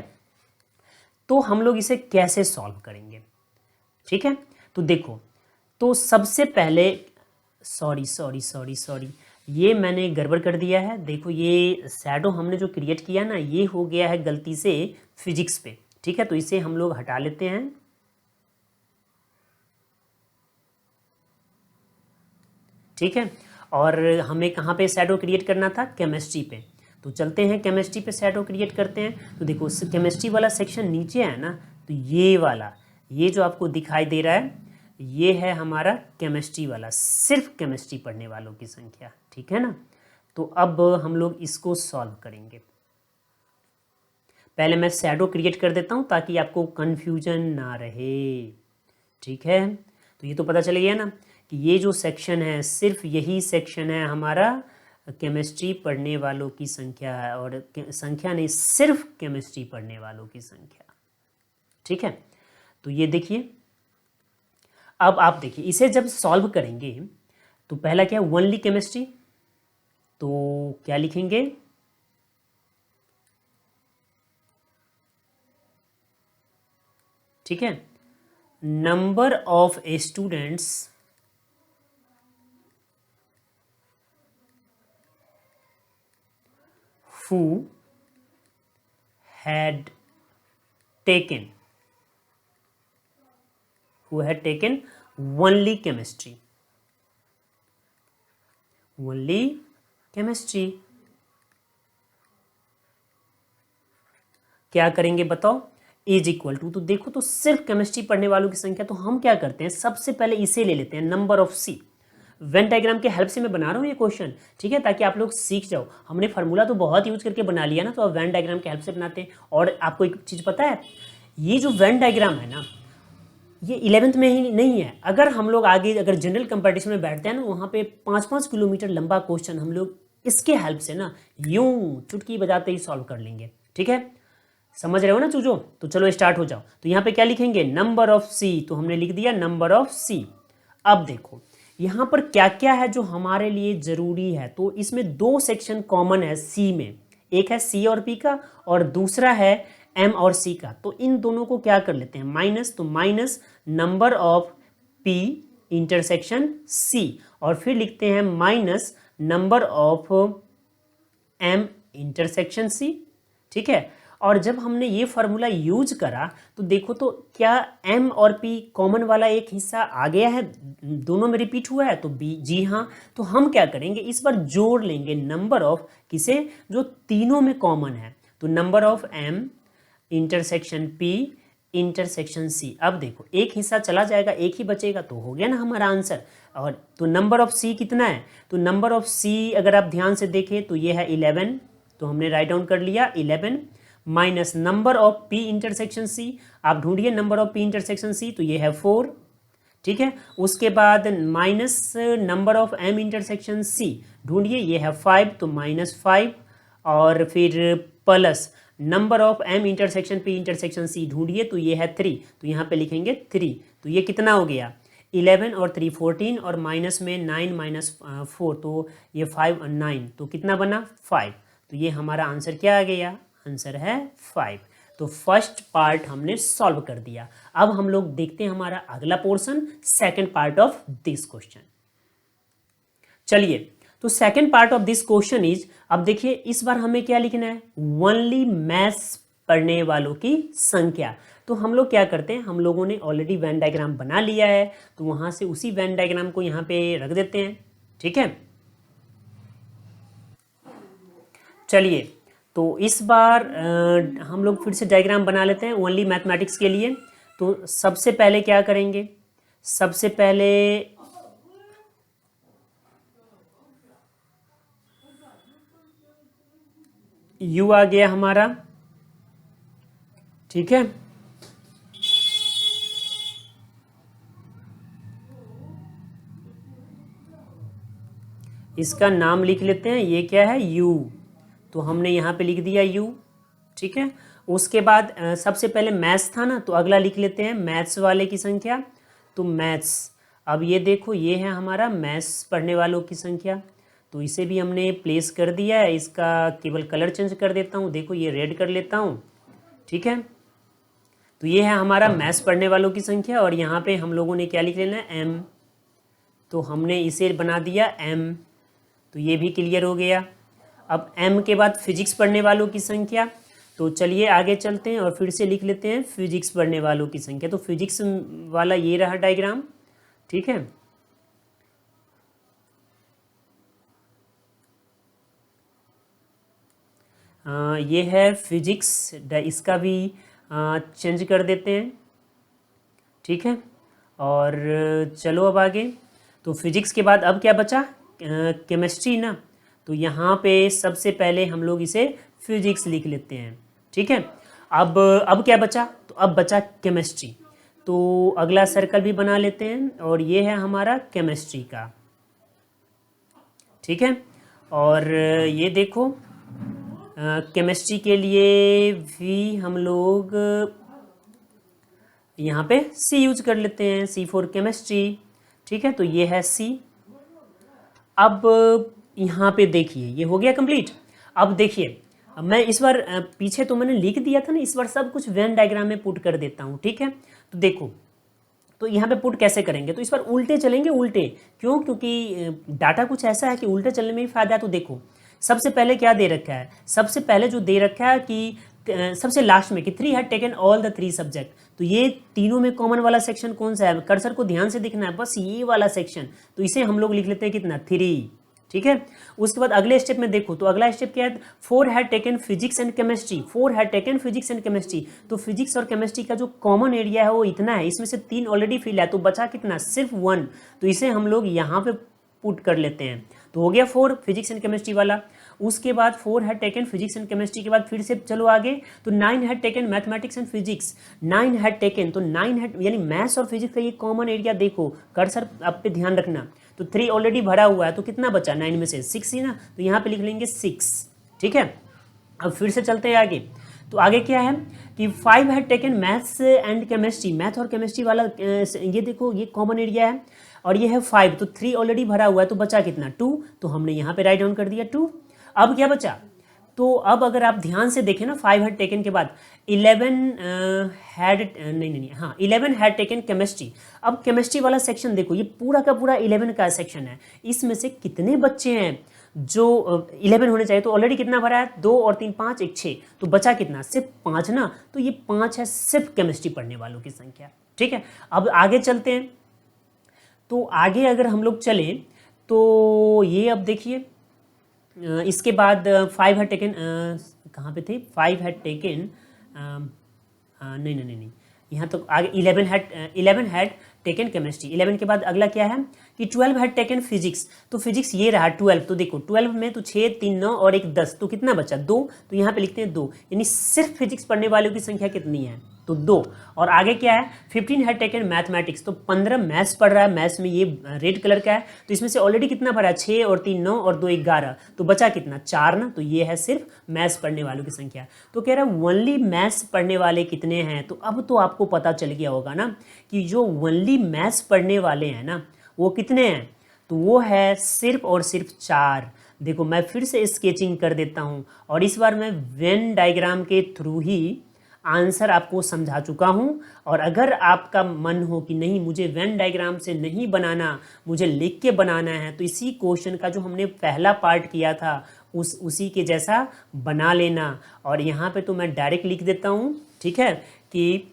तो हम लोग इसे कैसे सॉल्व करेंगे, ठीक है। तो देखो, तो सबसे पहले सॉरी ये मैंने गड़बड़ कर दिया है। देखो ये शैडो हमने जो क्रिएट किया ना, ये हो गया है गलती से फिजिक्स पे, ठीक है। तो इसे हम लोग हटा लेते हैं, ठीक है। और हमें कहाँ पे शैडो क्रिएट करना था, केमिस्ट्री पे। तो चलते हैं केमिस्ट्री पे शैडो क्रिएट करते हैं। तो देखो केमिस्ट्री वाला सेक्शन नीचे है ना, तो ये वाला, ये जो आपको दिखाई दे रहा है, ये है हमारा केमिस्ट्री वाला, सिर्फ केमिस्ट्री पढ़ने वालों की संख्या, ठीक है ना। तो अब हम लोग इसको सॉल्व करेंगे। पहले मैं शैडो क्रिएट कर देता हूँ ताकि आपको कन्फ्यूजन ना रहे, ठीक है। तो ये तो पता चल गया ना कि ये जो सेक्शन है, सिर्फ यही सेक्शन है हमारा केमिस्ट्री पढ़ने वालों की संख्या है, और संख्या नहीं, सिर्फ केमिस्ट्री पढ़ने वालों की संख्या, ठीक है। तो ये देखिए, अब आप देखिए इसे जब सॉल्व करेंगे तो पहला क्या है, ओनली केमिस्ट्री, तो क्या लिखेंगे, ठीक है, number of students who had taken only chemistry, क्या करेंगे बताओ, इज इक्वल टू, तो देखो तो सिर्फ केमिस्ट्री पढ़ने वालों की संख्या, तो हम क्या करते हैं, सबसे पहले इसे ले लेते हैं, number of C. Venn diagram के हेल्प से मैं बना रहा हूँ ये क्वेश्चन, ठीक है, ताकि आप लोग सीख जाओ। हमने फार्मूला तो बहुत यूज करके बना लिया ना, तो अब वेन डायग्राम के हेल्प से बनाते हैं। और आपको एक चीज़ पता है, ये जो वेन डायग्राम है ना, ये 11th में ही नहीं है। अगर हम लोग आगे अगर जनरल कंपटीशन में बैठते हैं ना, वहाँ पे 5-5 किलोमीटर लंबा क्वेश्चन हम लोग इसके हेल्प से ना यूं चुटकी बजाते ही सॉल्व कर लेंगे, ठीक है। समझ रहे हो ना चूजो, तो चलो स्टार्ट हो जाओ। तो यहाँ पे क्या लिखेंगे, नंबर ऑफ सी, तो हमने लिख दिया नंबर ऑफ सी। अब देखो यहाँ पर क्या क्या है जो हमारे लिए जरूरी है, तो इसमें 2 सेक्शन कॉमन है सी में, एक है सी और पी का, और दूसरा है एम और सी का। तो इन दोनों को क्या कर लेते हैं, माइनस, तो minus number of P intersection C, और फिर लिखते हैं minus number of M intersection C, ठीक है। और जब हमने ये फार्मूला यूज करा तो देखो तो क्या m और p कॉमन वाला एक हिस्सा आ गया है, दोनों में रिपीट हुआ है, तो b, जी हाँ। तो हम क्या करेंगे, इस बार जोड़ लेंगे नंबर ऑफ किसे, जो तीनों में कॉमन है, तो number of m intersection P intersection C। अब देखो एक हिस्सा चला जाएगा, एक ही बचेगा, तो हो गया ना हमारा आंसर। और तो नंबर ऑफ C कितना है, तो नंबर ऑफ C अगर आप ध्यान से देखें तो ये है 11, तो हमने राइट डाउन कर लिया 11 minus number of P intersection C। आप ढूंढिए number of P intersection C, तो ये है 4, ठीक है। उसके बाद minus number of M intersection C ढूंढिए, ये है 5, तो -5, और फिर plus number of M intersection P intersection C ढूंढिए, तो ये है 3, तो यहाँ पे लिखेंगे 3, तो ये कितना हो गया 11 और 3 14, और माइनस में 9 माइनस 4, तो ये 5 और 9, तो कितना बना 5, तो ये हमारा आंसर क्या आ गया, आंसर है 5। तो फर्स्ट पार्ट हमने सॉल्व कर दिया। अब हम लोग देखते हैं हमारा अगला portion, second part of this question. चलिए, तो second part of this question is, अब देखिए इस बार हमें क्या लिखना है, ओनली मैथ्स पढ़ने वालों की संख्या। तो हम लोग क्या करते हैं, हम लोगों ने ऑलरेडी वेन डायग्राम बना लिया है, तो वहां से उसी वेन डायग्राम को यहाँ पे रख देते हैं, ठीक है। चलिए, तो इस बार हम लोग फिर से डायग्राम बना लेते हैं ओनली मैथमेटिक्स के लिए। तो सबसे पहले क्या करेंगे, सबसे पहले u आ गया हमारा, ठीक है। इसका नाम लिख लेते हैं, ये क्या है u, तो हमने यहाँ पे लिख दिया u, ठीक है। उसके बाद सबसे पहले मैथ्स था ना, तो अगला लिख लेते हैं मैथ्स वाले की संख्या, तो मैथ्स। अब ये देखो ये है हमारा मैथ्स पढ़ने वालों की संख्या, तो इसे भी हमने प्लेस कर दिया है। इसका केवल कलर चेंज कर देता हूँ, देखो ये रेड कर लेता हूँ, ठीक है। तो ये है हमारा मैथ्स पढ़ने वालों की संख्या, और यहाँ पे हम लोगों ने क्या लिख लेना है m, तो हमने इसे बना दिया m, तो ये भी क्लियर हो गया। अब m के बाद फिजिक्स पढ़ने वालों की संख्या, तो चलिए आगे चलते हैं और फिर से लिख लेते हैं फिजिक्स पढ़ने वालों की संख्या। तो फिजिक्स वाला ये रहा डायग्राम, ठीक है। ये है फिजिक्स, इसका भी चेंज कर देते हैं, ठीक है। और चलो अब आगे, तो फिजिक्स के बाद अब क्या बचा, केमिस्ट्री ना, तो यहाँ पे सबसे पहले हम लोग इसे फिजिक्स लिख लेते हैं, ठीक है। अब क्या बचा, तो अब बचा केमिस्ट्री, तो अगला सर्कल भी बना लेते हैं, और ये है हमारा केमिस्ट्री का, ठीक है। और ये देखो केमिस्ट्री के लिए भी हम लोग यहाँ पे C यूज कर लेते हैं, C फॉर केमिस्ट्री, ठीक है। तो ये है C। अब यहाँ पे देखिए ये हो गया कंप्लीट। अब देखिए मैं इस बार पीछे तो मैंने लिख दिया था ना, इस बार सब कुछ वेन डायग्राम में पुट कर देता हूँ, ठीक है। तो देखो, तो यहाँ पे पुट कैसे करेंगे, तो इस बार उल्टे चलेंगे, उल्टे क्यों, क्योंकि डाटा कुछ ऐसा है कि उल्टे चलने में भी फायदा है। तो देखो सबसे पहले क्या दे रखा है, सबसे पहले जो दे रखा है कि सबसे लास्ट में कि 3 had taken all the 3 subject, तो ये तीनों में कॉमन वाला सेक्शन कौन सा है, कर्सर को ध्यान से दिखना है, बस ये वाला सेक्शन, तो इसे हम लोग लिख लेते हैं कितना 3, ठीक है। उसके बाद अगले स्टेप में देखो, तो अगला स्टेप क्या है, 4 had taken physics and chemistry, 4 had taken physics and chemistry, तो फिजिक्स और केमिस्ट्री का जो कॉमन एरिया है वो इतना है, इसमें से 3 ऑलरेडी फिल है, तो बचा कितना सिर्फ 1, तो इसे हम लोग यहाँ पे पुट कर लेते हैं, तो हो गया 4 फिजिक्स एंड केमिस्ट्री वाला। उसके बाद 4 had taken physics and chemistry के बाद फिर से चलो आगे, तो 9 had taken mathematics and physics, 9 had taken, तो 9 हैड यानी मैथ्स और फिजिक्स का ये कॉमन एरिया देखो, कर्सर अब पे ध्यान रखना, तो 3 ऑलरेडी भरा हुआ है, तो कितना बचा 9 में से 6 ही ना, तो यहाँ पे लिख लेंगे 6, ठीक है। अब फिर से चलते हैं आगे, तो आगे क्या है कि 5 had taken maths and chemistry, math और केमिस्ट्री वाला ये देखो ये कॉमन एरिया है, और ये है 5, तो 3 ऑलरेडी भरा हुआ है, तो बचा कितना 2, तो हमने यहाँ पे राइट डाउन कर दिया 2। अब क्या बचा, तो अब अगर आप ध्यान से देखें ना, 5 हैड टेकन के बाद 11 हैड नहीं हाँ 11 हैड टेकन केमिस्ट्री। अब केमिस्ट्री वाला सेक्शन देखो, ये पूरा का पूरा 11 का सेक्शन है, इसमें से कितने बच्चे हैं जो 11 होने चाहिए, तो ऑलरेडी कितना भरा है 2 और 3 5 1 6, तो बचा कितना सिर्फ 5 ना, तो ये 5 है सिर्फ केमिस्ट्री पढ़ने वालों की संख्या, ठीक है। अब आगे चलते हैं, तो आगे अगर हम लोग चलें तो ये अब देखिए इसके बाद 5 हैड टेकन, कहाँ पे थे, 5 हैड टेकन नहीं नहीं नहीं नहीं, यहाँ तो आगे 11 हैड टेकन केमिस्ट्री। 11 के बाद अगला क्या है कि 12 हैड टेकन फिजिक्स। तो फिजिक्स ये रहा 12। तो देखो 12 में तो 6 3 9 और 1 10, तो कितना बचा 2। तो यहाँ पे लिखते हैं 2, यानी सिर्फ फिजिक्स पढ़ने वालों की संख्या कितनी है तो 2। और आगे क्या है 15 हैड टेकन मैथमेटिक्स। तो 15 मैथ्स पढ़ रहा है, मैथ्स में ये रेड कलर का है, तो इसमें से ऑलरेडी कितना भरा 6 और 3 9 और 2 11, तो बचा कितना 4 ना। तो ये है सिर्फ मैथ्स पढ़ने वालों की संख्या। तो कह रहा है ओनली मैथ्स पढ़ने वाले कितने हैं। तो अब तो आपको पता चल गया होगा ना कि जो ओनली मैथ्स पढ़ने वाले हैं ना वो कितने हैं, तो वो है सिर्फ और सिर्फ 4। देखो मैं फिर से स्केचिंग कर देता हूँ और इस बार मैं वेन डायग्राम के थ्रू ही आंसर आपको समझा चुका हूँ। और अगर आपका मन हो कि नहीं मुझे वेन डायग्राम से नहीं बनाना, मुझे लिख के बनाना है, तो इसी क्वेश्चन का जो हमने पहला पार्ट किया था उसी के जैसा बना लेना। और यहाँ पे तो मैं डायरेक्ट लिख देता हूँ, ठीक है, कि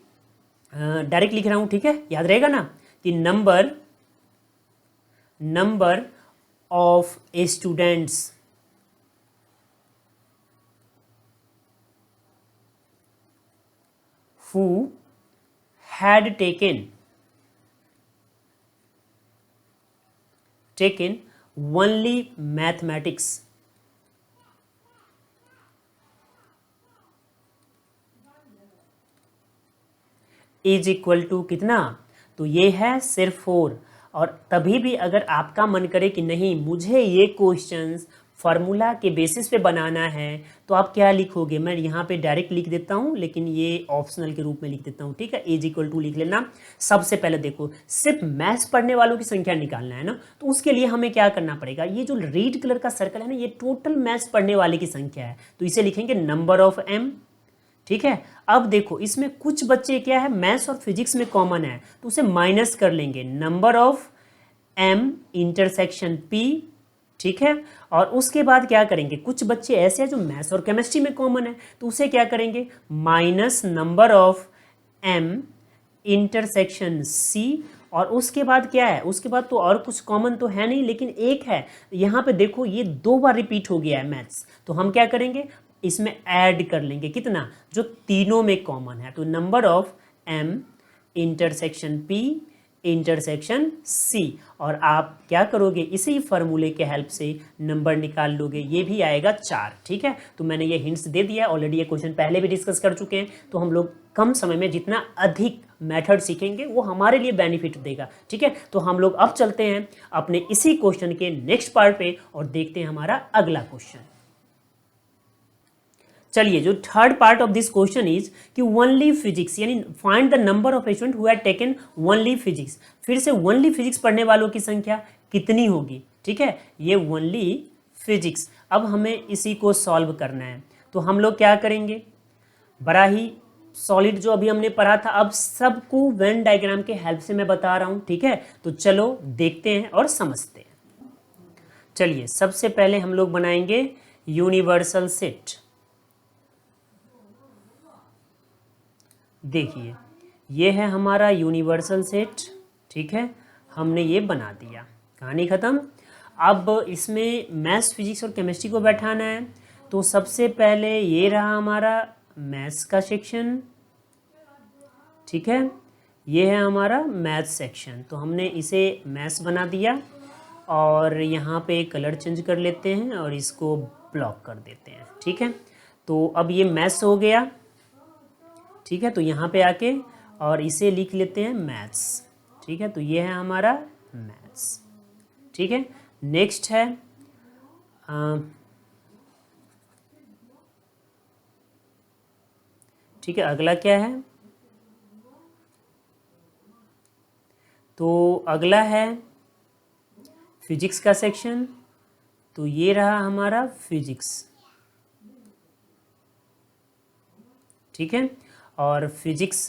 डायरेक्ट लिख रहा हूँ, ठीक है, याद रहेगा ना कि number of students who had taken only mathematics is equal to कितना, तो ये है सिर्फ 4। और तभी भी अगर आपका मन करे कि नहीं मुझे ये क्वेश्चंस फार्मूला के बेसिस पे बनाना है, तो आप क्या लिखोगे, मैं यहाँ पे डायरेक्ट लिख देता हूँ, लेकिन ये ऑप्शनल के रूप में लिख देता हूँ, ठीक है। इज इक्वल टू लिख लेना। सबसे पहले देखो सिर्फ मैथ्स पढ़ने वालों की संख्या निकालना है ना, तो उसके लिए हमें क्या करना पड़ेगा, ये जो रेड कलर का सर्कल है ना ये टोटल मैथ्स पढ़ने वाले की संख्या है, तो इसे लिखेंगे नंबर ऑफ एम, ठीक है। अब देखो इसमें कुछ बच्चे क्या है मैथ्स और फिजिक्स में कॉमन है, तो उसे माइनस कर लेंगे, number of M intersection P, ठीक है। और उसके बाद क्या करेंगे, कुछ बच्चे ऐसे हैं जो मैथ्स और केमिस्ट्री में कॉमन है, तो उसे क्या करेंगे minus number of M intersection C. और उसके बाद क्या है, उसके बाद तो और कुछ कॉमन तो है नहीं, लेकिन एक है यहाँ पे देखो ये 2 बार रिपीट हो गया है मैथ्स, तो हम क्या करेंगे इसमें ऐड कर लेंगे कितना जो तीनों में कॉमन है, तो number of M intersection P intersection C. और आप क्या करोगे इसी फार्मूले के हेल्प से नंबर निकाल लोगे, ये भी आएगा 4, ठीक है। तो मैंने ये हिंट्स दे दिया, ऑलरेडी ये क्वेश्चन पहले भी डिस्कस कर चुके हैं, तो हम लोग कम समय में जितना अधिक मेथड सीखेंगे वो हमारे लिए बेनिफिट देगा, ठीक है। तो हम लोग अब चलते हैं अपने इसी क्वेश्चन के नेक्स्ट पार्ट पे और देखते हैं हमारा अगला क्वेश्चन। चलिए जो third part of this question is कि ओनली फिजिक्स, यानी find the number of student who had taken only physics. फिर से ओनली फिजिक्स पढ़ने वालों की संख्या कितनी होगी, ठीक है, ये ओनली फिजिक्स। अब हमें इसी को सॉल्व करना है, तो हम लोग क्या करेंगे, बड़ा ही सॉलिड जो अभी हमने पढ़ा था अब सबको वेन डायग्राम के हेल्प से मैं बता रहा हूं, ठीक है। तो चलो देखते हैं और समझते हैं। चलिए सबसे पहले हम लोग बनाएंगे यूनिवर्सल सेट। देखिए ये है हमारा यूनिवर्सल सेट, ठीक है, हमने ये बना दिया, कहानी ख़त्म। अब इसमें मैथ्स फिजिक्स और केमिस्ट्री को बैठाना है, तो सबसे पहले ये रहा हमारा मैथ्स का सेक्शन, ठीक है, ये है हमारा मैथ्स सेक्शन, तो हमने इसे मैथ्स बना दिया और यहाँ पे कलर चेंज कर लेते हैं और इसको ब्लॉक कर देते हैं, ठीक है। तो अब ये मैथ्स हो गया, ठीक है, तो यहाँ पे आके और इसे लिख लेते हैं मैथ्स, ठीक है, तो ये है हमारा मैथ्स, ठीक है। नेक्स्ट है ठीक है, अगला क्या है, तो अगला है फिजिक्स का सेक्शन, तो ये रहा हमारा फिजिक्स, ठीक है। और फिजिक्स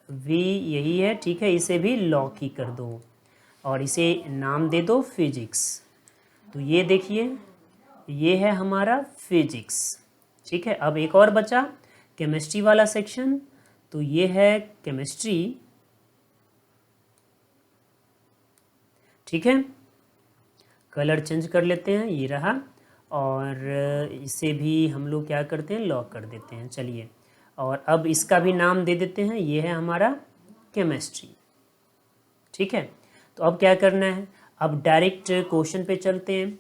भी यही है, ठीक है, इसे भी लॉक ही कर दो और इसे नाम दे दो फिजिक्स। तो ये देखिए ये है हमारा फिजिक्स, ठीक है। अब एक और बचा केमिस्ट्री वाला सेक्शन, तो ये है केमिस्ट्री, ठीक है, कलर चेंज कर लेते हैं, ये रहा। और इसे भी हम लोग क्या करते हैं, लॉक कर देते हैं। चलिए, और अब इसका भी नाम दे देते हैं, ये है हमारा केमिस्ट्री। ठीक है, तो अब क्या करना है, अब डायरेक्ट क्वेश्चन पे चलते हैं।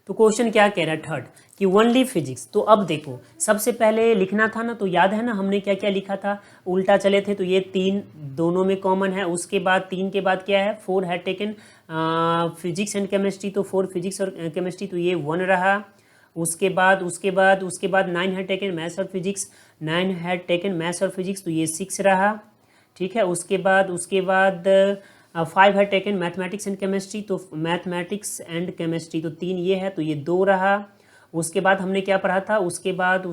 तो क्वेश्चन क्या कह रहा है, थर्ड, कि ओनली फिजिक्स। तो अब देखो, सबसे पहले लिखना था ना, तो याद है ना हमने क्या क्या लिखा था, उल्टा चले थे तो ये 3 दोनों में कॉमन है। उसके बाद 3 के बाद क्या है, 4 है टेकन फिजिक्स एंड केमिस्ट्री, तो 4 फिजिक्स और केमिस्ट्री, तो ये 1 रहा। उसके बाद 9 है टेकन मैथ्स और फिजिक्स, 9 है टेकन मैथ्स और फिजिक्स, तो ये 6 रहा। ठीक है, उसके बाद 5 है टेकन मैथमेटिक्स एंड केमिस्ट्री, तो मैथमेटिक्स एंड केमिस्ट्री तो 3 ये है, तो ये 2 रहा। उसके बाद हमने क्या पढ़ा था, उसके बाद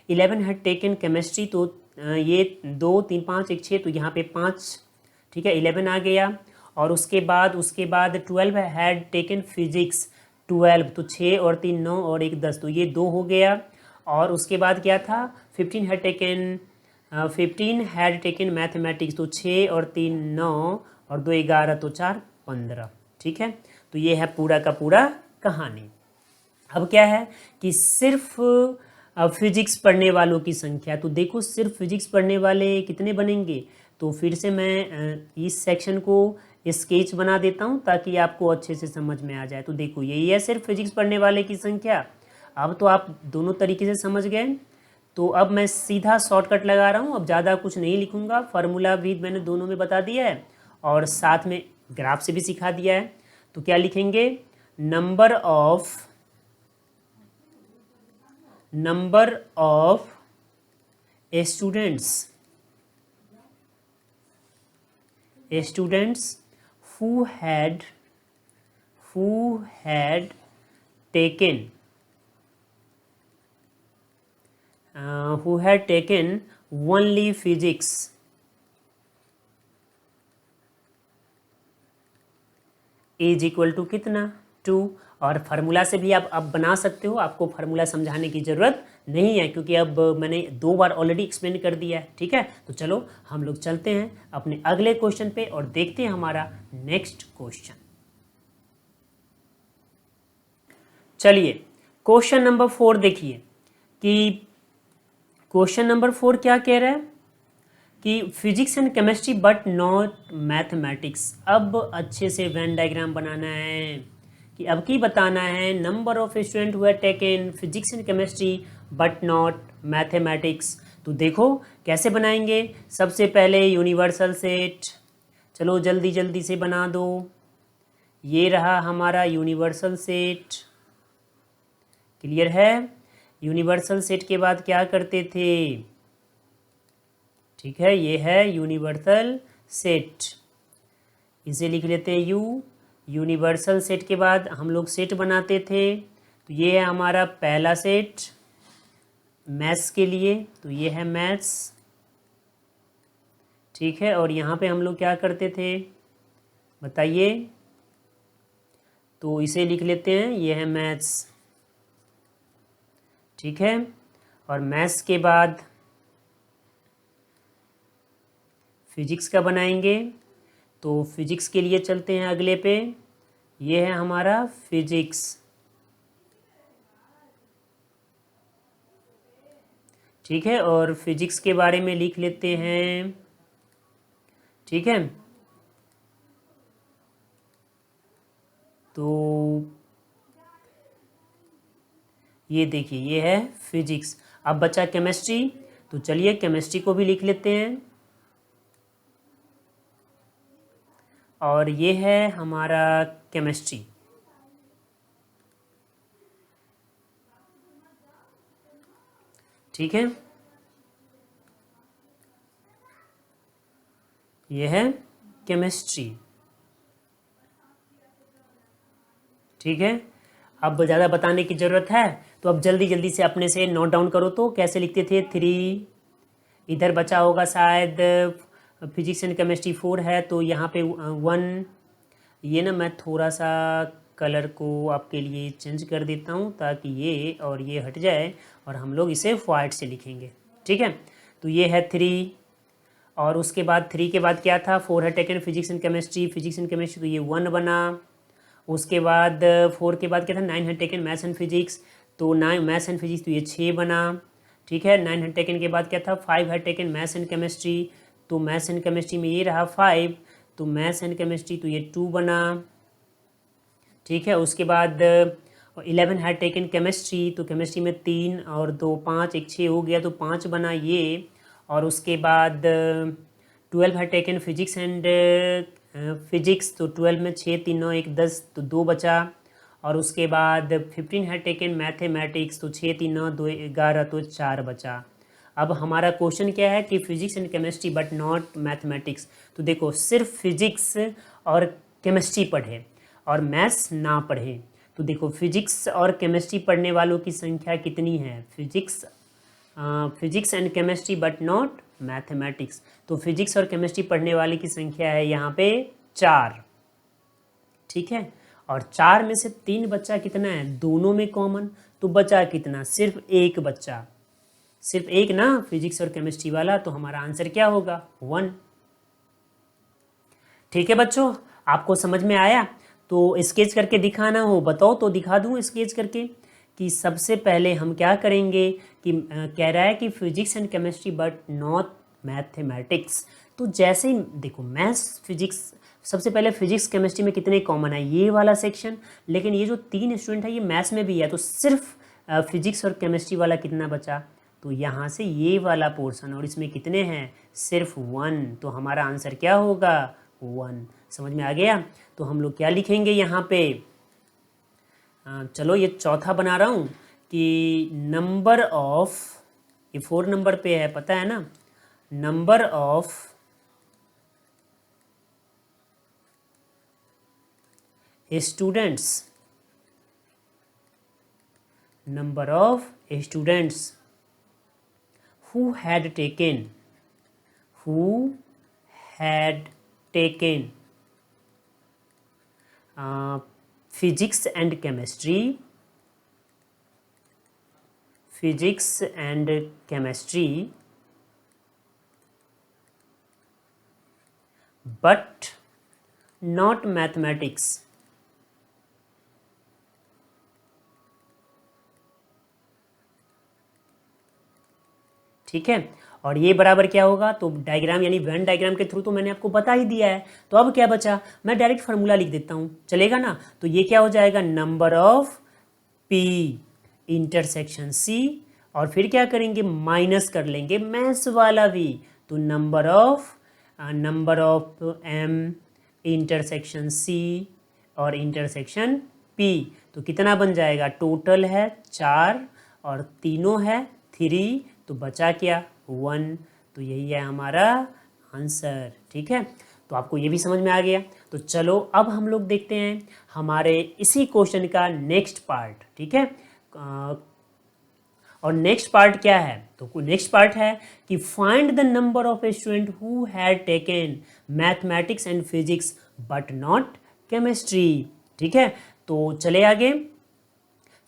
11 है टेकन केमिस्ट्री, तो ये 2 3 5 1 6, तो यहाँ पे 5। ठीक है, 11 आ गया। और उसके बाद 12 हैड टेकन फिजिक्स, 12, तो 6 और 3 9 और 1 10, तो ये 2 हो गया। और उसके बाद क्या था, 15 हैड टेकन मैथमेटिक्स, तो 6 और 3 9 और 2 11, तो 4 15। ठीक है, तो ये है पूरा का पूरा कहानी। अब क्या है कि सिर्फ फिजिक्स पढ़ने वालों की संख्या, तो देखो सिर्फ फिजिक्स पढ़ने वाले कितने बनेंगे। तो फिर से मैं इस सेक्शन को स्केच बना देता हूँ ताकि आपको अच्छे से समझ में आ जाए। तो देखो यही है सिर्फ फिजिक्स पढ़ने वाले की संख्या। अब तो आप दोनों तरीके से समझ गए। तो अब मैं सीधा शॉर्टकट लगा रहा हूँ, अब ज़्यादा कुछ नहीं लिखूँगा, फार्मूला भी मैंने दोनों में बता दिया है और साथ में ग्राफ से भी सिखा दिया है। तो क्या लिखेंगे, number of students who had taken only physics is equal to कितना, 2। और फार्मूला से भी आप अब बना सकते हो, आपको फार्मूला समझाने की ज़रूरत नहीं है क्योंकि अब मैंने 2 बार ऑलरेडी एक्सप्लेन कर दिया है। ठीक है, तो चलो हम लोग चलते हैं अपने अगले क्वेश्चन पे और देखते हैं हमारा नेक्स्ट क्वेश्चन। चलिए क्वेश्चन नंबर 4 देखिए कि क्वेश्चन नंबर 4 क्या कह रहा है कि physics and chemistry but not mathematics. अब अच्छे से वेन डायग्राम बनाना है कि अब की बताना है number of student who have taken physics and chemistry but not mathematics. तो देखो कैसे बनाएंगे, सबसे पहले यूनिवर्सल सेट, चलो जल्दी जल्दी से बना दो। ये रहा हमारा यूनिवर्सल सेट, क्लियर है। यूनिवर्सल सेट के बाद क्या करते थे, ठीक है, ये है यूनिवर्सल सेट, इसे लिख लेते हैं यू। यूनिवर्सल सेट के बाद हम लोग सेट बनाते थे, तो ये है हमारा पहला सेट मैथ्स के लिए, तो ये है मैथ्स। ठीक है, और यहाँ पे हम लोग क्या करते थे बताइए, तो इसे लिख लेते हैं, ये है मैथ्स। ठीक है, और मैथ्स के बाद फिजिक्स का बनाएंगे, तो फिजिक्स के लिए चलते हैं अगले पे, ये है हमारा फिजिक्स। ठीक है, और फिजिक्स के बारे में लिख लेते हैं। ठीक है, तो ये देखिए ये है फिजिक्स। अब बचा केमिस्ट्री, तो चलिए केमिस्ट्री को भी लिख लेते हैं, और ये है हमारा केमिस्ट्री। ठीक है, ये है केमिस्ट्री। ठीक है, अब ज़्यादा बताने की ज़रूरत है तो अब जल्दी जल्दी से अपने से नोट डाउन करो। तो कैसे लिखते थे, 3, इधर बचा होगा शायद फिजिक्स एंड केमिस्ट्री 4 है, तो यहाँ पे 1। ये ना मैं थोड़ा सा कलर को आपके लिए चेंज कर देता हूँ ताकि ये और ये हट जाए और हम लोग इसे वाइट से लिखेंगे। ठीक है, तो ये है 3, और उसके बाद 3 के बाद क्या था, 4 है टेकन फिजिक्स एंड केमिस्ट्री, तो ये 1 बना। उसके बाद 4 के बाद क्या था, 9 had taken maths and physics, तो 9 मैथ्स एंड फिजिक्स, तो ये 6 बना। ठीक है, 9 हैड टेकन के बाद क्या था, 5 had taken maths and chemistry, तो मैथ्स एंड केमिस्ट्री में ये रहा 5, तो मैथ्स एंड केमिस्ट्री तो ये 2 बना। ठीक है, उसके बाद 11 हैड टेकन केमिस्ट्री, तो केमिस्ट्री में 3 और 2 5, एक 6 हो गया, तो 5 बना ये। और उसके बाद 12 had taken physics and physics, तो 12 में 6 3 9 1 10, तो 2 बचा। और उसके बाद 15 हैड टेकन मैथमेटिक्स, तो 6 3 9 2 11, तो 4 बचा। अब हमारा क्वेश्चन क्या है कि physics and chemistry but not mathematics. तो देखो सिर्फ फिजिक्स और केमिस्ट्री पढ़े और मैथ्स ना पढ़े, तो देखो फिजिक्स और केमिस्ट्री पढ़ने वालों की संख्या कितनी है, physics and chemistry but not mathematics, तो फिजिक्स और केमिस्ट्री पढ़ने वाले की संख्या है यहाँ पे 4। ठीक है, और 4 में से 3 बच्चा कितना है, दोनों में कॉमन, तो बचा कितना, सिर्फ एक बच्चा, सिर्फ एक ना, फिजिक्स और केमिस्ट्री वाला, तो हमारा आंसर क्या होगा, 1। ठीक है बच्चों, आपको समझ में आया? तो स्केच करके दिखाना हो बताओ, तो दिखा दूँ स्केच करके कि सबसे पहले हम क्या करेंगे कि कह रहा है कि physics and chemistry but not mathematics. तो जैसे ही देखो मैथ्स फिजिक्स, सबसे पहले फिजिक्स केमिस्ट्री में कितने कॉमन है, ये वाला सेक्शन, लेकिन ये जो 3 स्टूडेंट है ये मैथ्स में भी है, तो सिर्फ फिजिक्स और केमिस्ट्री वाला कितना बचा, तो यहाँ से ये वाला पोर्शन, और इसमें कितने हैं, सिर्फ 1, तो हमारा आंसर क्या होगा, 1। समझ में आ गया? तो हम लोग क्या लिखेंगे यहाँ पे, चलो ये चौथा बना रहा हूँ कि नंबर ऑफ, ये 4 नंबर पे है पता है ना, number of students, number of students who had taken physics and chemistry but not mathematics। ठीक है, और ये बराबर क्या होगा, तो डायग्राम यानी वेन डायग्राम के थ्रू तो मैंने आपको बता ही दिया है, तो अब क्या बचा, मैं डायरेक्ट फार्मूला लिख देता हूँ, चलेगा ना? तो ये क्या हो जाएगा, number of P intersection C, और फिर क्या करेंगे, माइनस कर लेंगे मैथ्स वाला भी, तो number of M intersection C और इंटरसेक्शन पी, तो कितना बन जाएगा, टोटल है 4 और तीनों है 3, तो बचा क्या, 1, तो यही है हमारा आंसर। ठीक है, तो आपको ये भी समझ में आ गया। तो चलो अब हम लोग देखते हैं हमारे इसी क्वेश्चन का नेक्स्ट पार्ट। ठीक है, और नेक्स्ट पार्ट क्या है, तो नेक्स्ट पार्ट है कि find the number of student who had taken mathematics and physics but not chemistry. ठीक है, तो चले आगे,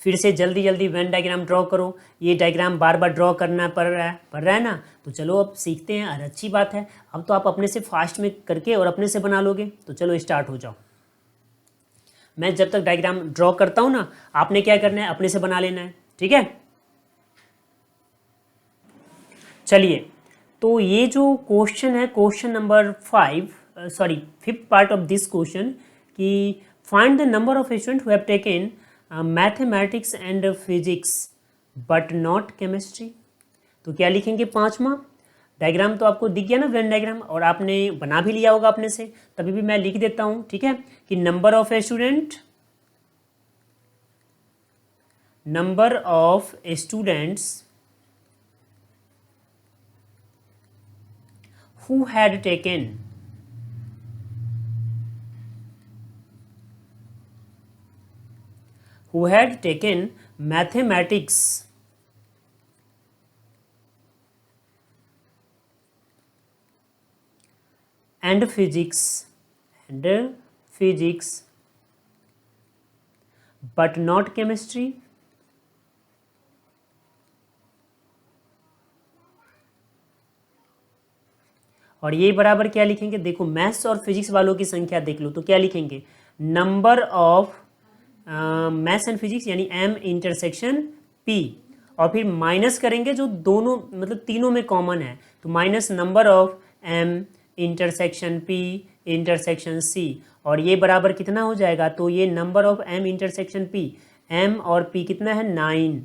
फिर से जल्दी जल्दी वेन डायग्राम ड्रॉ करो, ये डायग्राम बार बार ड्रॉ करना पड़ रहा है ना, तो चलो अब सीखते हैं, और अच्छी बात है, अब तो आप अपने से फास्ट में करके और अपने से बना लोगे, तो चलो स्टार्ट हो जाओ। मैं जब तक डायग्राम ड्रॉ करता हूँ ना, आपने क्या करना है, अपने से बना लेना है। ठीक है, चलिए, तो ये जो क्वेश्चन है, question number 5th part of this question, कि find the number of student who have taken mathematics and physics but not chemistry. तो क्या लिखेंगे, 5वां डायग्राम तो आपको दिख गया ना, वेन डायग्राम, और आपने बना भी लिया होगा अपने से, तभी भी मैं लिख देता हूँ। ठीक है, कि number of students who had taken mathematics and physics but not chemistry। और ये बराबर क्या लिखेंगे, देखो मैथ्स और फिजिक्स वालों की संख्या देख लो, तो क्या लिखेंगे, number of maths and physics यानी m इंटरसेक्शन p, और फिर माइनस करेंगे जो दोनों मतलब तीनों में कॉमन है, तो minus number of m intersection p intersection c, और ये बराबर कितना हो जाएगा, तो ये number of m intersection p, m और p कितना है 9,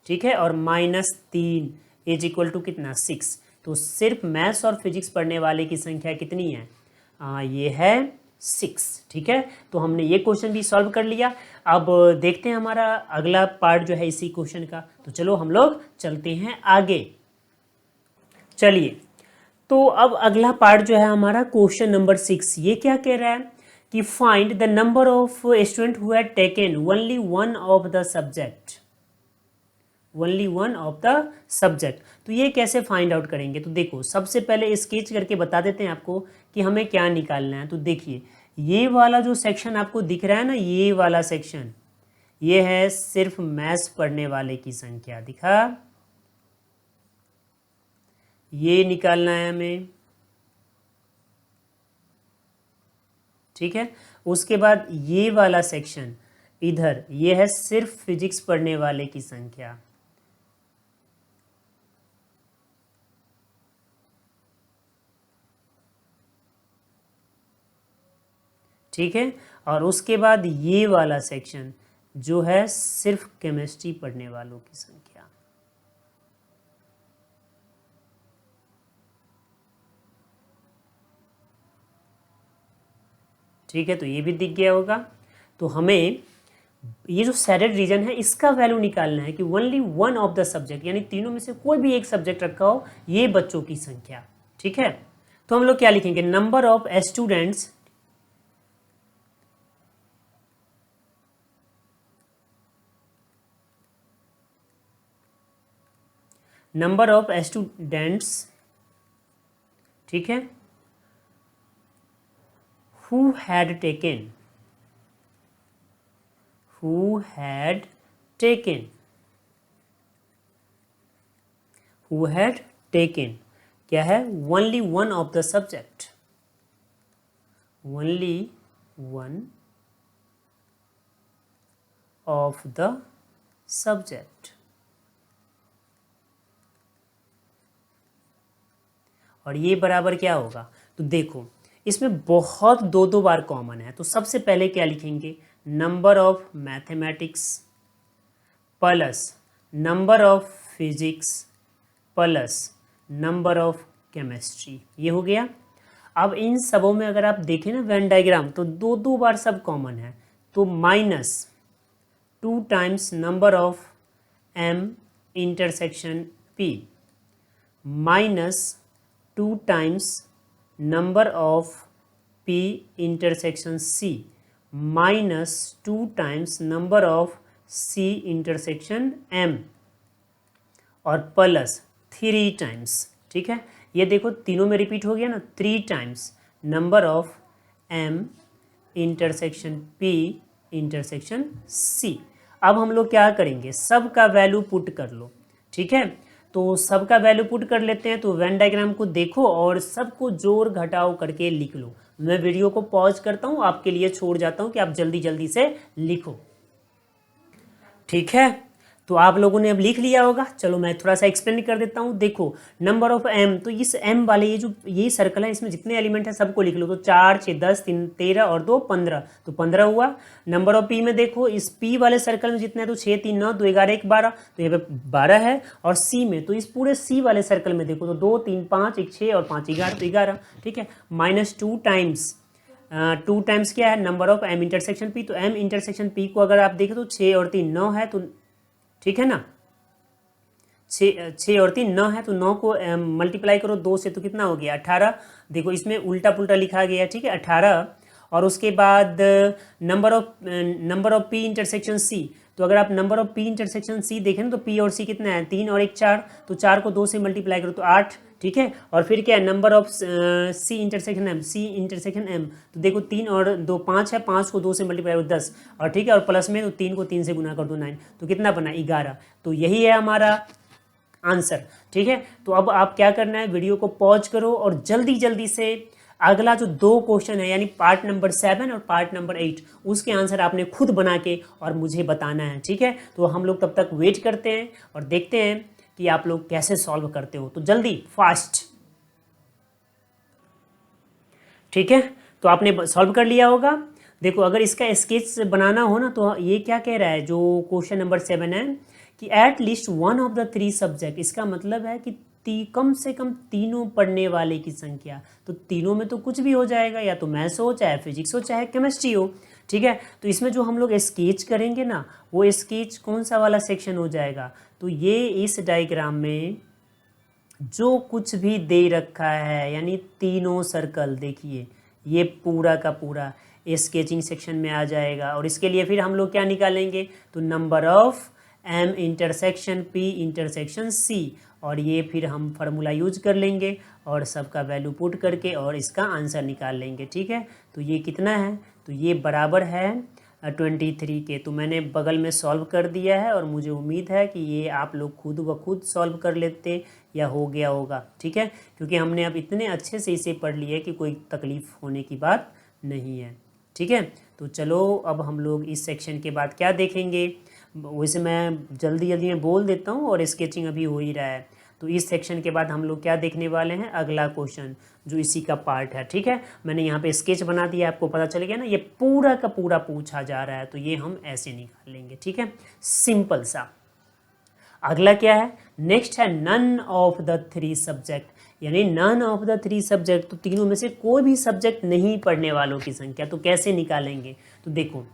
ठीक है, और -3 इज इक्वल टू कितना 6। तो सिर्फ मैथ्स और फिजिक्स पढ़ने वाले की संख्या कितनी है, ये है 6, ठीक है। तो हमने ये क्वेश्चन भी सॉल्व कर लिया। अब देखते हैं हमारा अगला पार्ट जो है इसी क्वेश्चन का, तो चलो हम लोग चलते हैं आगे। चलिए, तो अब अगला पार्ट जो है हमारा क्वेश्चन नंबर 6, ये क्या कह रहा है कि find the number of student who had taken only one of the subject, only one of the subject. तो ये कैसे फाइंड आउट करेंगे, तो देखो सबसे पहले स्केच करके बता देते हैं आपको कि हमें क्या निकालना है। तो देखिए ये वाला जो सेक्शन आपको दिख रहा है ना, ये वाला सेक्शन, ये है सिर्फ मैथ्स पढ़ने वाले की संख्या, दिखा, ये निकालना है हमें, ठीक है। उसके बाद ये वाला सेक्शन इधर, ये है सिर्फ फिजिक्स पढ़ने वाले की संख्या, ठीक है। और उसके बाद ये वाला सेक्शन जो है सिर्फ केमिस्ट्री पढ़ने वालों की संख्या, ठीक है। तो ये भी दिख गया होगा। तो हमें ये जो सैडेड रीजन है इसका वैल्यू निकालना है कि only one of the subject, यानी तीनों में से कोई भी एक सब्जेक्ट रखा हो, ये बच्चों की संख्या, ठीक है। तो हम लोग क्या लिखेंगे, number of students, number of students, ठीक है, who had taken, who had taken, who had taken क्या है, only one of the subject, only one of the subject। और ये बराबर क्या होगा, तो देखो इसमें बहुत दो बार कॉमन है, तो सबसे पहले क्या लिखेंगे, number of mathematics plus number of physics plus number of chemistry, ये हो गया। अब इन सबों में अगर आप देखें ना वेन डायग्राम, तो दो बार सब कॉमन है, तो -2 times number of m intersection p -2 times number of p intersection c -2 times number of c intersection m, और प्लस 3 टाइम्स, ठीक है। ये देखो तीनों में रिपीट हो गया ना, 3 times number of m intersection p intersection c। अब हम लोग क्या करेंगे, सब का वैल्यू पुट कर लो, ठीक है। तो सबका वैल्यू पुट कर लेते हैं, तो वेन डायग्राम को देखो और सबको जोड़ घटाव करके लिख लो। मैं वीडियो को पॉज करता हूँ, आपके लिए छोड़ जाता हूँ कि आप जल्दी जल्दी से लिखो, ठीक है। तो आप लोगों ने अब लिख लिया होगा, चलो मैं थोड़ा सा एक्सप्लेन कर देता हूँ। देखो नंबर ऑफ m, तो इस m वाले ये जो ये सर्कल है इसमें जितने एलिमेंट है सबको लिख लो, तो 4 6 10 3 13 और 2 15, तो 15 हुआ। नंबर ऑफ p में देखो इस p वाले सर्कल में जितने हैं, तो 6 3 9 2 11 1 12, तो यहाँ पे 12 है। और c में, तो इस पूरे c वाले सर्कल में देखो, तो 2 3 5 1 6 और 5 11, तो 11, ठीक है। -2 टाइम्स 2 टाइम्स क्या है, number of m intersection p, तो m इंटरसेक्शन p को अगर आप देखें तो 6 और 3 9 है, तो ठीक है ना, 6 और 3 9 है, तो 9 को मल्टीप्लाई करो 2 से, तो कितना हो गया 18। देखो इसमें उल्टा पुल्टा लिखा गया, ठीक है, 18। और उसके बाद number of p intersection c, तो अगर आप number of p intersection c देखें ना, तो p और c कितना है, 3 और 1 4, तो 4 को 2 से मल्टीप्लाई करो तो 8, ठीक है। और फिर क्या है, number of c intersection m, c intersection m, तो देखो 3 और 2 5 है, 5 को 2 से मल्टीप्लाई करो 10, और ठीक है, और प्लस में तो 3 को 3 से गुना कर दो 9, तो कितना बना 11। तो यही है हमारा आंसर, ठीक है। तो अब आप क्या करना है, वीडियो को पॉज करो और जल्दी जल्दी से अगला जो 2 क्वेश्चन है यानी पार्ट नंबर 7 और पार्ट नंबर 8, उसके आंसर आपने खुद बना के और मुझे बताना है, ठीक है। तो हम लोग तब तक वेट करते हैं और देखते हैं कि आप लोग कैसे सॉल्व करते हो। तो जल्दी, फास्ट, ठीक है। तो आपने सॉल्व कर लिया होगा। देखो, अगर इसका स्केच बनाना हो ना, तो ये क्या कह रहा है, जो क्वेश्चन नंबर 7 है कि at least one of the 3 subject, इसका मतलब है कि कम से कम तीनों पढ़ने वाले की संख्या। तो तीनों में तो कुछ भी हो जाएगा, या तो मैथ्स हो, चाहे फिजिक्स हो, चाहे केमिस्ट्री हो, ठीक है। तो इसमें जो हम लोग स्केच करेंगे ना, वो स्केच कौन सा वाला सेक्शन हो जाएगा, तो ये इस डायग्राम में जो कुछ भी दे रखा है, यानी तीनों सर्कल, देखिए ये पूरा का पूरा स्केचिंग सेक्शन में आ जाएगा। और इसके लिए फिर हम लोग क्या निकालेंगे, तो number of M intersection P intersection C, और ये फिर हम फार्मूला यूज कर लेंगे और सबका वैल्यू पुट करके और इसका आंसर निकाल लेंगे, ठीक है। तो ये कितना है, तो ये बराबर है 23 के। तो मैंने बगल में सॉल्व कर दिया है और मुझे उम्मीद है कि ये आप लोग खुद ब खुद सॉल्व कर लेते या हो गया होगा, ठीक है, क्योंकि हमने अब इतने अच्छे से इसे पढ़ लिया कि कोई तकलीफ होने की बात नहीं है, ठीक है। तो चलो अब हम लोग इस सेक्शन के बाद क्या देखेंगे, वैसे मैं जल्दी जल्दी में बोल देता हूँ और स्केचिंग अभी हो ही रहा है। तो इस सेक्शन के बाद हम लोग क्या देखने वाले हैं, अगला क्वेश्चन जो इसी का पार्ट है, ठीक है। मैंने यहाँ पे स्केच बना दिया, आपको पता चल गया ना, ये पूरा का पूरा पूछा जा रहा है, तो ये हम ऐसे निकाल लेंगे, ठीक है, सिंपल सा। अगला क्या है, नेक्स्ट है नन ऑफ द 3 सब्जेक्ट, यानी नन ऑफ द 3 सब्जेक्ट, तो तीनों में से कोई भी सब्जेक्ट नहीं पढ़ने वालों की संख्या। तो कैसे निकालेंगे, तो देखो,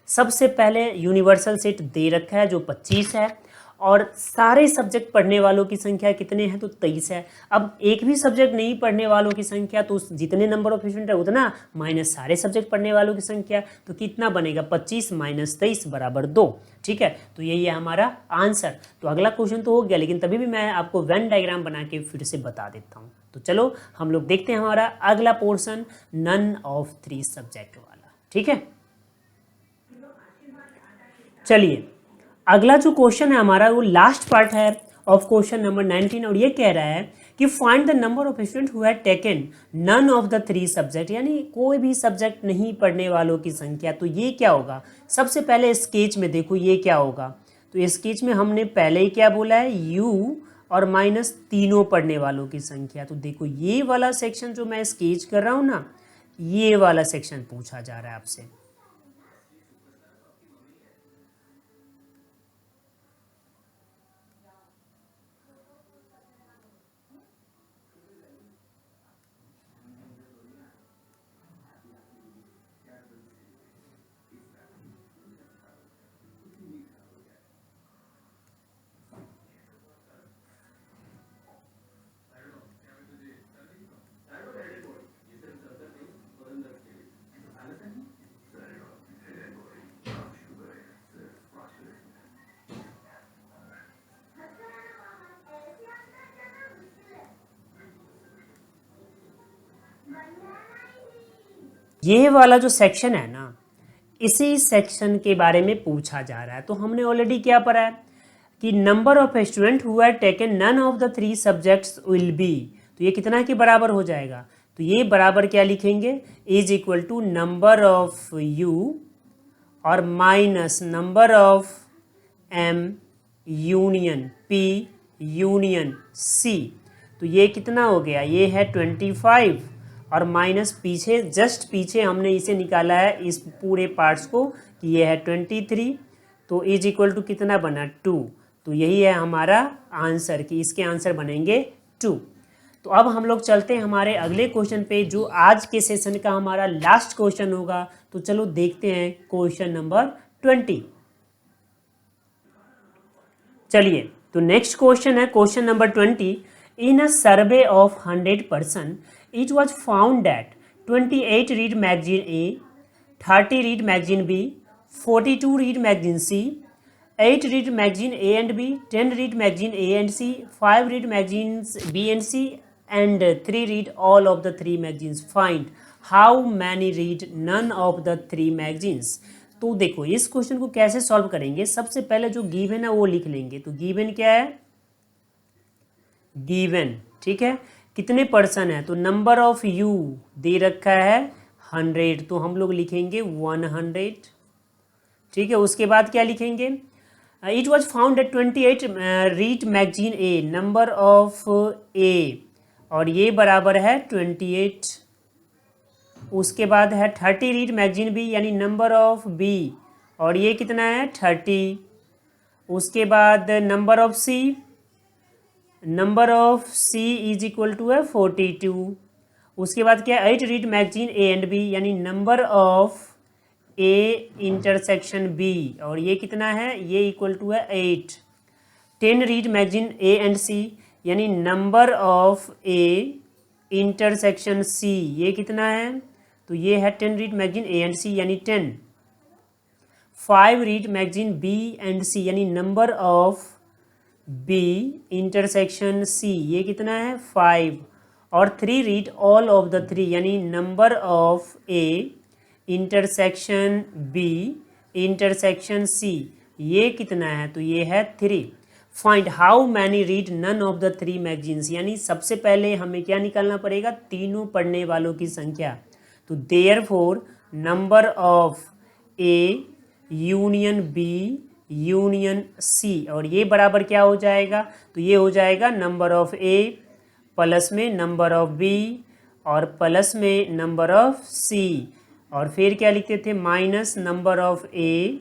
सबसे पहले यूनिवर्सल सेट दे रखा है जो 25 है, और सारे सब्जेक्ट पढ़ने वालों की संख्या कितने हैं, तो 23 है। अब एक भी सब्जेक्ट नहीं पढ़ने वालों की संख्या, तो जितने नंबर ऑफ स्टूडेंट है उतना माइनस सारे सब्जेक्ट पढ़ने वालों की संख्या, तो कितना बनेगा, 25 माइनस 23 बराबर 2, ठीक है। तो यही है हमारा आंसर। तो अगला क्वेश्चन तो हो गया, लेकिन तभी भी मैं आपको वेन डायग्राम बना के फिर से बता देता हूँ। तो चलो हम लोग देखते हैं हमारा अगला पोर्शन, नन ऑफ 3 सब्जेक्ट वाला, ठीक है। चलिए, अगला जो क्वेश्चन है हमारा, वो लास्ट पार्ट है ऑफ क्वेश्चन नंबर 19, और ये कह रहा है कि find the number of student who had taken none of the 3 subject, यानी कोई भी सब्जेक्ट नहीं पढ़ने वालों की संख्या। तो ये क्या होगा, सबसे पहले स्केच में देखो ये क्या होगा, तो स्केच में हमने पहले ही क्या बोला है, u और माइनस तीनों पढ़ने वालों की संख्या। तो देखो ये वाला सेक्शन जो मैं स्केच कर रहा हूँ ना, ये वाला सेक्शन पूछा जा रहा है आपसे। ये वाला जो सेक्शन है ना, इसी सेक्शन के बारे में पूछा जा रहा है। तो हमने ऑलरेडी क्या पढ़ा है कि number of student who have taken none of the 3 subjects will be, तो ये कितना के बराबर हो जाएगा, तो ये बराबर क्या लिखेंगे, is equal to number of U और minus number of M union P union C. तो ये कितना हो गया, ये है 25, और माइनस पीछे जस्ट पीछे हमने इसे निकाला है इस पूरे पार्ट्स को कि ये है 23, तो इज इक्वल टू कितना बना 2। तो यही है हमारा आंसर कि इसके आंसर बनेंगे 2। तो अब हम लोग चलते हैं हमारे अगले क्वेश्चन पे, जो आज के सेशन का हमारा लास्ट क्वेश्चन होगा। तो चलो देखते हैं क्वेश्चन नंबर 20। चलिए, तो नेक्स्ट क्वेश्चन है question number 20। In a survey of 100 person it was found that 28 read magazine A, 30 read magazine B, 42 read magazine C, 8 read magazine A and B, 10 read magazine A and C, 5 read magazines B and C, and 3 read all of the 3 magazines. Find how many read none of the 3 magazines. तो देखो इस question को कैसे solve करेंगे, सबसे पहले जो given है वो लिख लेंगे। तो गिवन क्या है, गिवन, ठीक है, कितने पर्सन है, तो नंबर ऑफ यू दे रखा है 100, तो हम लोग लिखेंगे 100। ठीक है, उसके बाद क्या लिखेंगे, it was found at 28 read magazine A, number of A और ये बराबर है 28। उसके बाद है 30 रीड मैगजीन बी, यानी नंबर ऑफ बी और ये कितना है 30। उसके बाद number of C, number of C is equal to है 42। उसके बाद क्या है 8 read magazine A and B, यानी number of A intersection B और ये कितना है, ये इक्वल टू है 8। 10 read magazine A and C, यानी number of A intersection C, ये कितना है, तो ये है 10 read magazine A and C यानी 10। 5 read magazine B and C, यानी number of B intersection C, ये कितना है 5। और 3 रीड ऑल ऑफ द 3, यानी number of A intersection B intersection C, ये कितना है, तो ये है 3। Find how many read none of the 3 magazines, यानी सबसे पहले हमें क्या निकालना पड़ेगा, तीनों पढ़ने वालों की संख्या। तो therefore number of A union B union C, और ये बराबर क्या हो जाएगा, तो ये हो जाएगा नंबर ऑफ ए प्लस में नंबर ऑफ बी और प्लस में नंबर ऑफ सी, और फिर क्या लिखते थे, minus number of A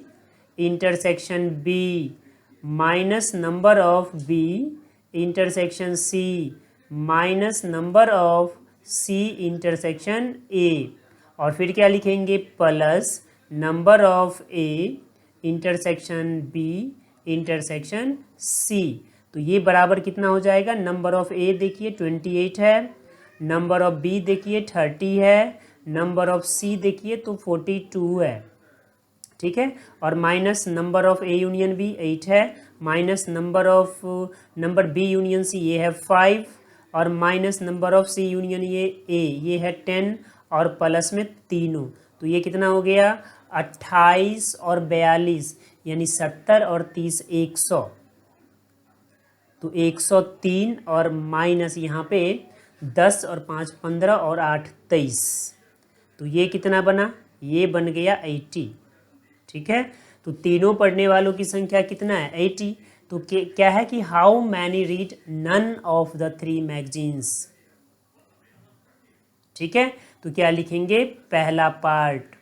intersection B minus number of B intersection C minus number of C intersection A, और फिर क्या लिखेंगे, plus number of A intersection B intersection C. तो ये बराबर कितना हो जाएगा, नंबर ऑफ ए देखिए 28 है, नंबर ऑफ बी देखिए 30 है, नंबर ऑफ सी देखिए तो 42 है। ठीक है, और minus number of A union B 8 है, minus number of number B union C ये है 5, और minus number of C union ये है 10, और प्लस में तीनों, तो ये कितना हो गया 28 और 42, यानी 70 और 30 100, तो 103, और माइनस यहाँ पे 10 और 5 15 और 8 23, तो ये कितना बना, ये बन गया 80। ठीक है, तो तीनों पढ़ने वालों की संख्या कितना है 80। तो क्या है कि how many read none of the 3 magazines. ठीक है, तो क्या लिखेंगे, पहला पार्ट।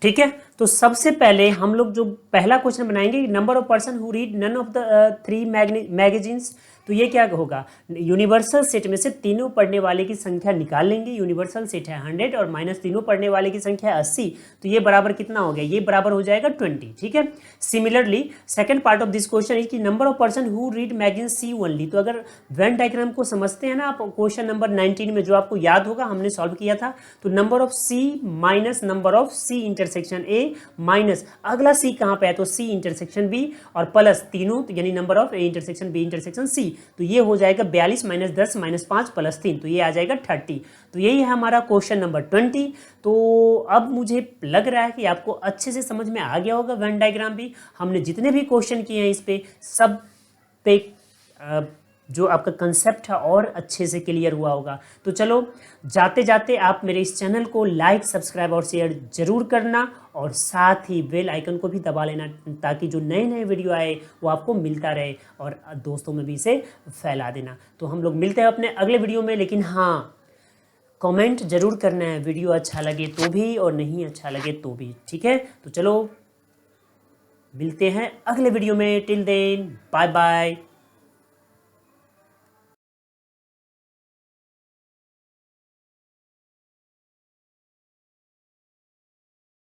ठीक है, तो सबसे पहले हम लोग जो पहला क्वेश्चन बनाएंगे, number of person who read none of the 3 magazines, तो ये क्या होगा, यूनिवर्सल सेट में से तीनों पढ़ने वाले की संख्या निकाल लेंगे। यूनिवर्सल सेट है 100 और माइनस तीनों पढ़ने वाले की संख्या 80, तो ये बराबर कितना हो गया, ये बराबर हो जाएगा 20। ठीक है, similarly second part of this question is कि number of person who read magazine C only. तो अगर वेन डायग्राम को समझते हैं ना आप, क्वेश्चन नंबर 19 में जो आपको याद होगा हमने सॉल्व किया था, तो number of C minus number of C intersection A minus अगला सी कहाँ पे है, तो सी इंटरसेक्शन बी और प्लस तीनों, तो यानी number of A intersection B intersection C, तो ये हो जाएगा 42 माइनस 10 माइनस 5 प्लस 3, तो ये आ जाएगा 30। तो यही है हमारा क्वेश्चन नंबर 20। तो अब मुझे लग रहा है कि आपको अच्छे से समझ में आ गया होगा वेन डायग्राम भी। हमने जितने भी क्वेश्चन किए हैं इस पे सब पे जो आपका कंसेप्ट है और अच्छे से क्लियर हुआ होगा। तो चलो जाते जाते आप मेरे इस चैनल को लाइक सब्सक्राइब और शेयर जरूर करना, और साथ ही बेल आइकन को भी दबा लेना, ताकि जो नए नए वीडियो आए वो आपको मिलता रहे, और दोस्तों में भी इसे फैला देना। तो हम लोग मिलते हैं अपने अगले वीडियो में, लेकिन हाँ कमेंट जरूर करना है, वीडियो अच्छा लगे तो भी और नहीं अच्छा लगे तो भी। ठीक है, तो चलो मिलते हैं अगले वीडियो में, टिल देन बाय बाय।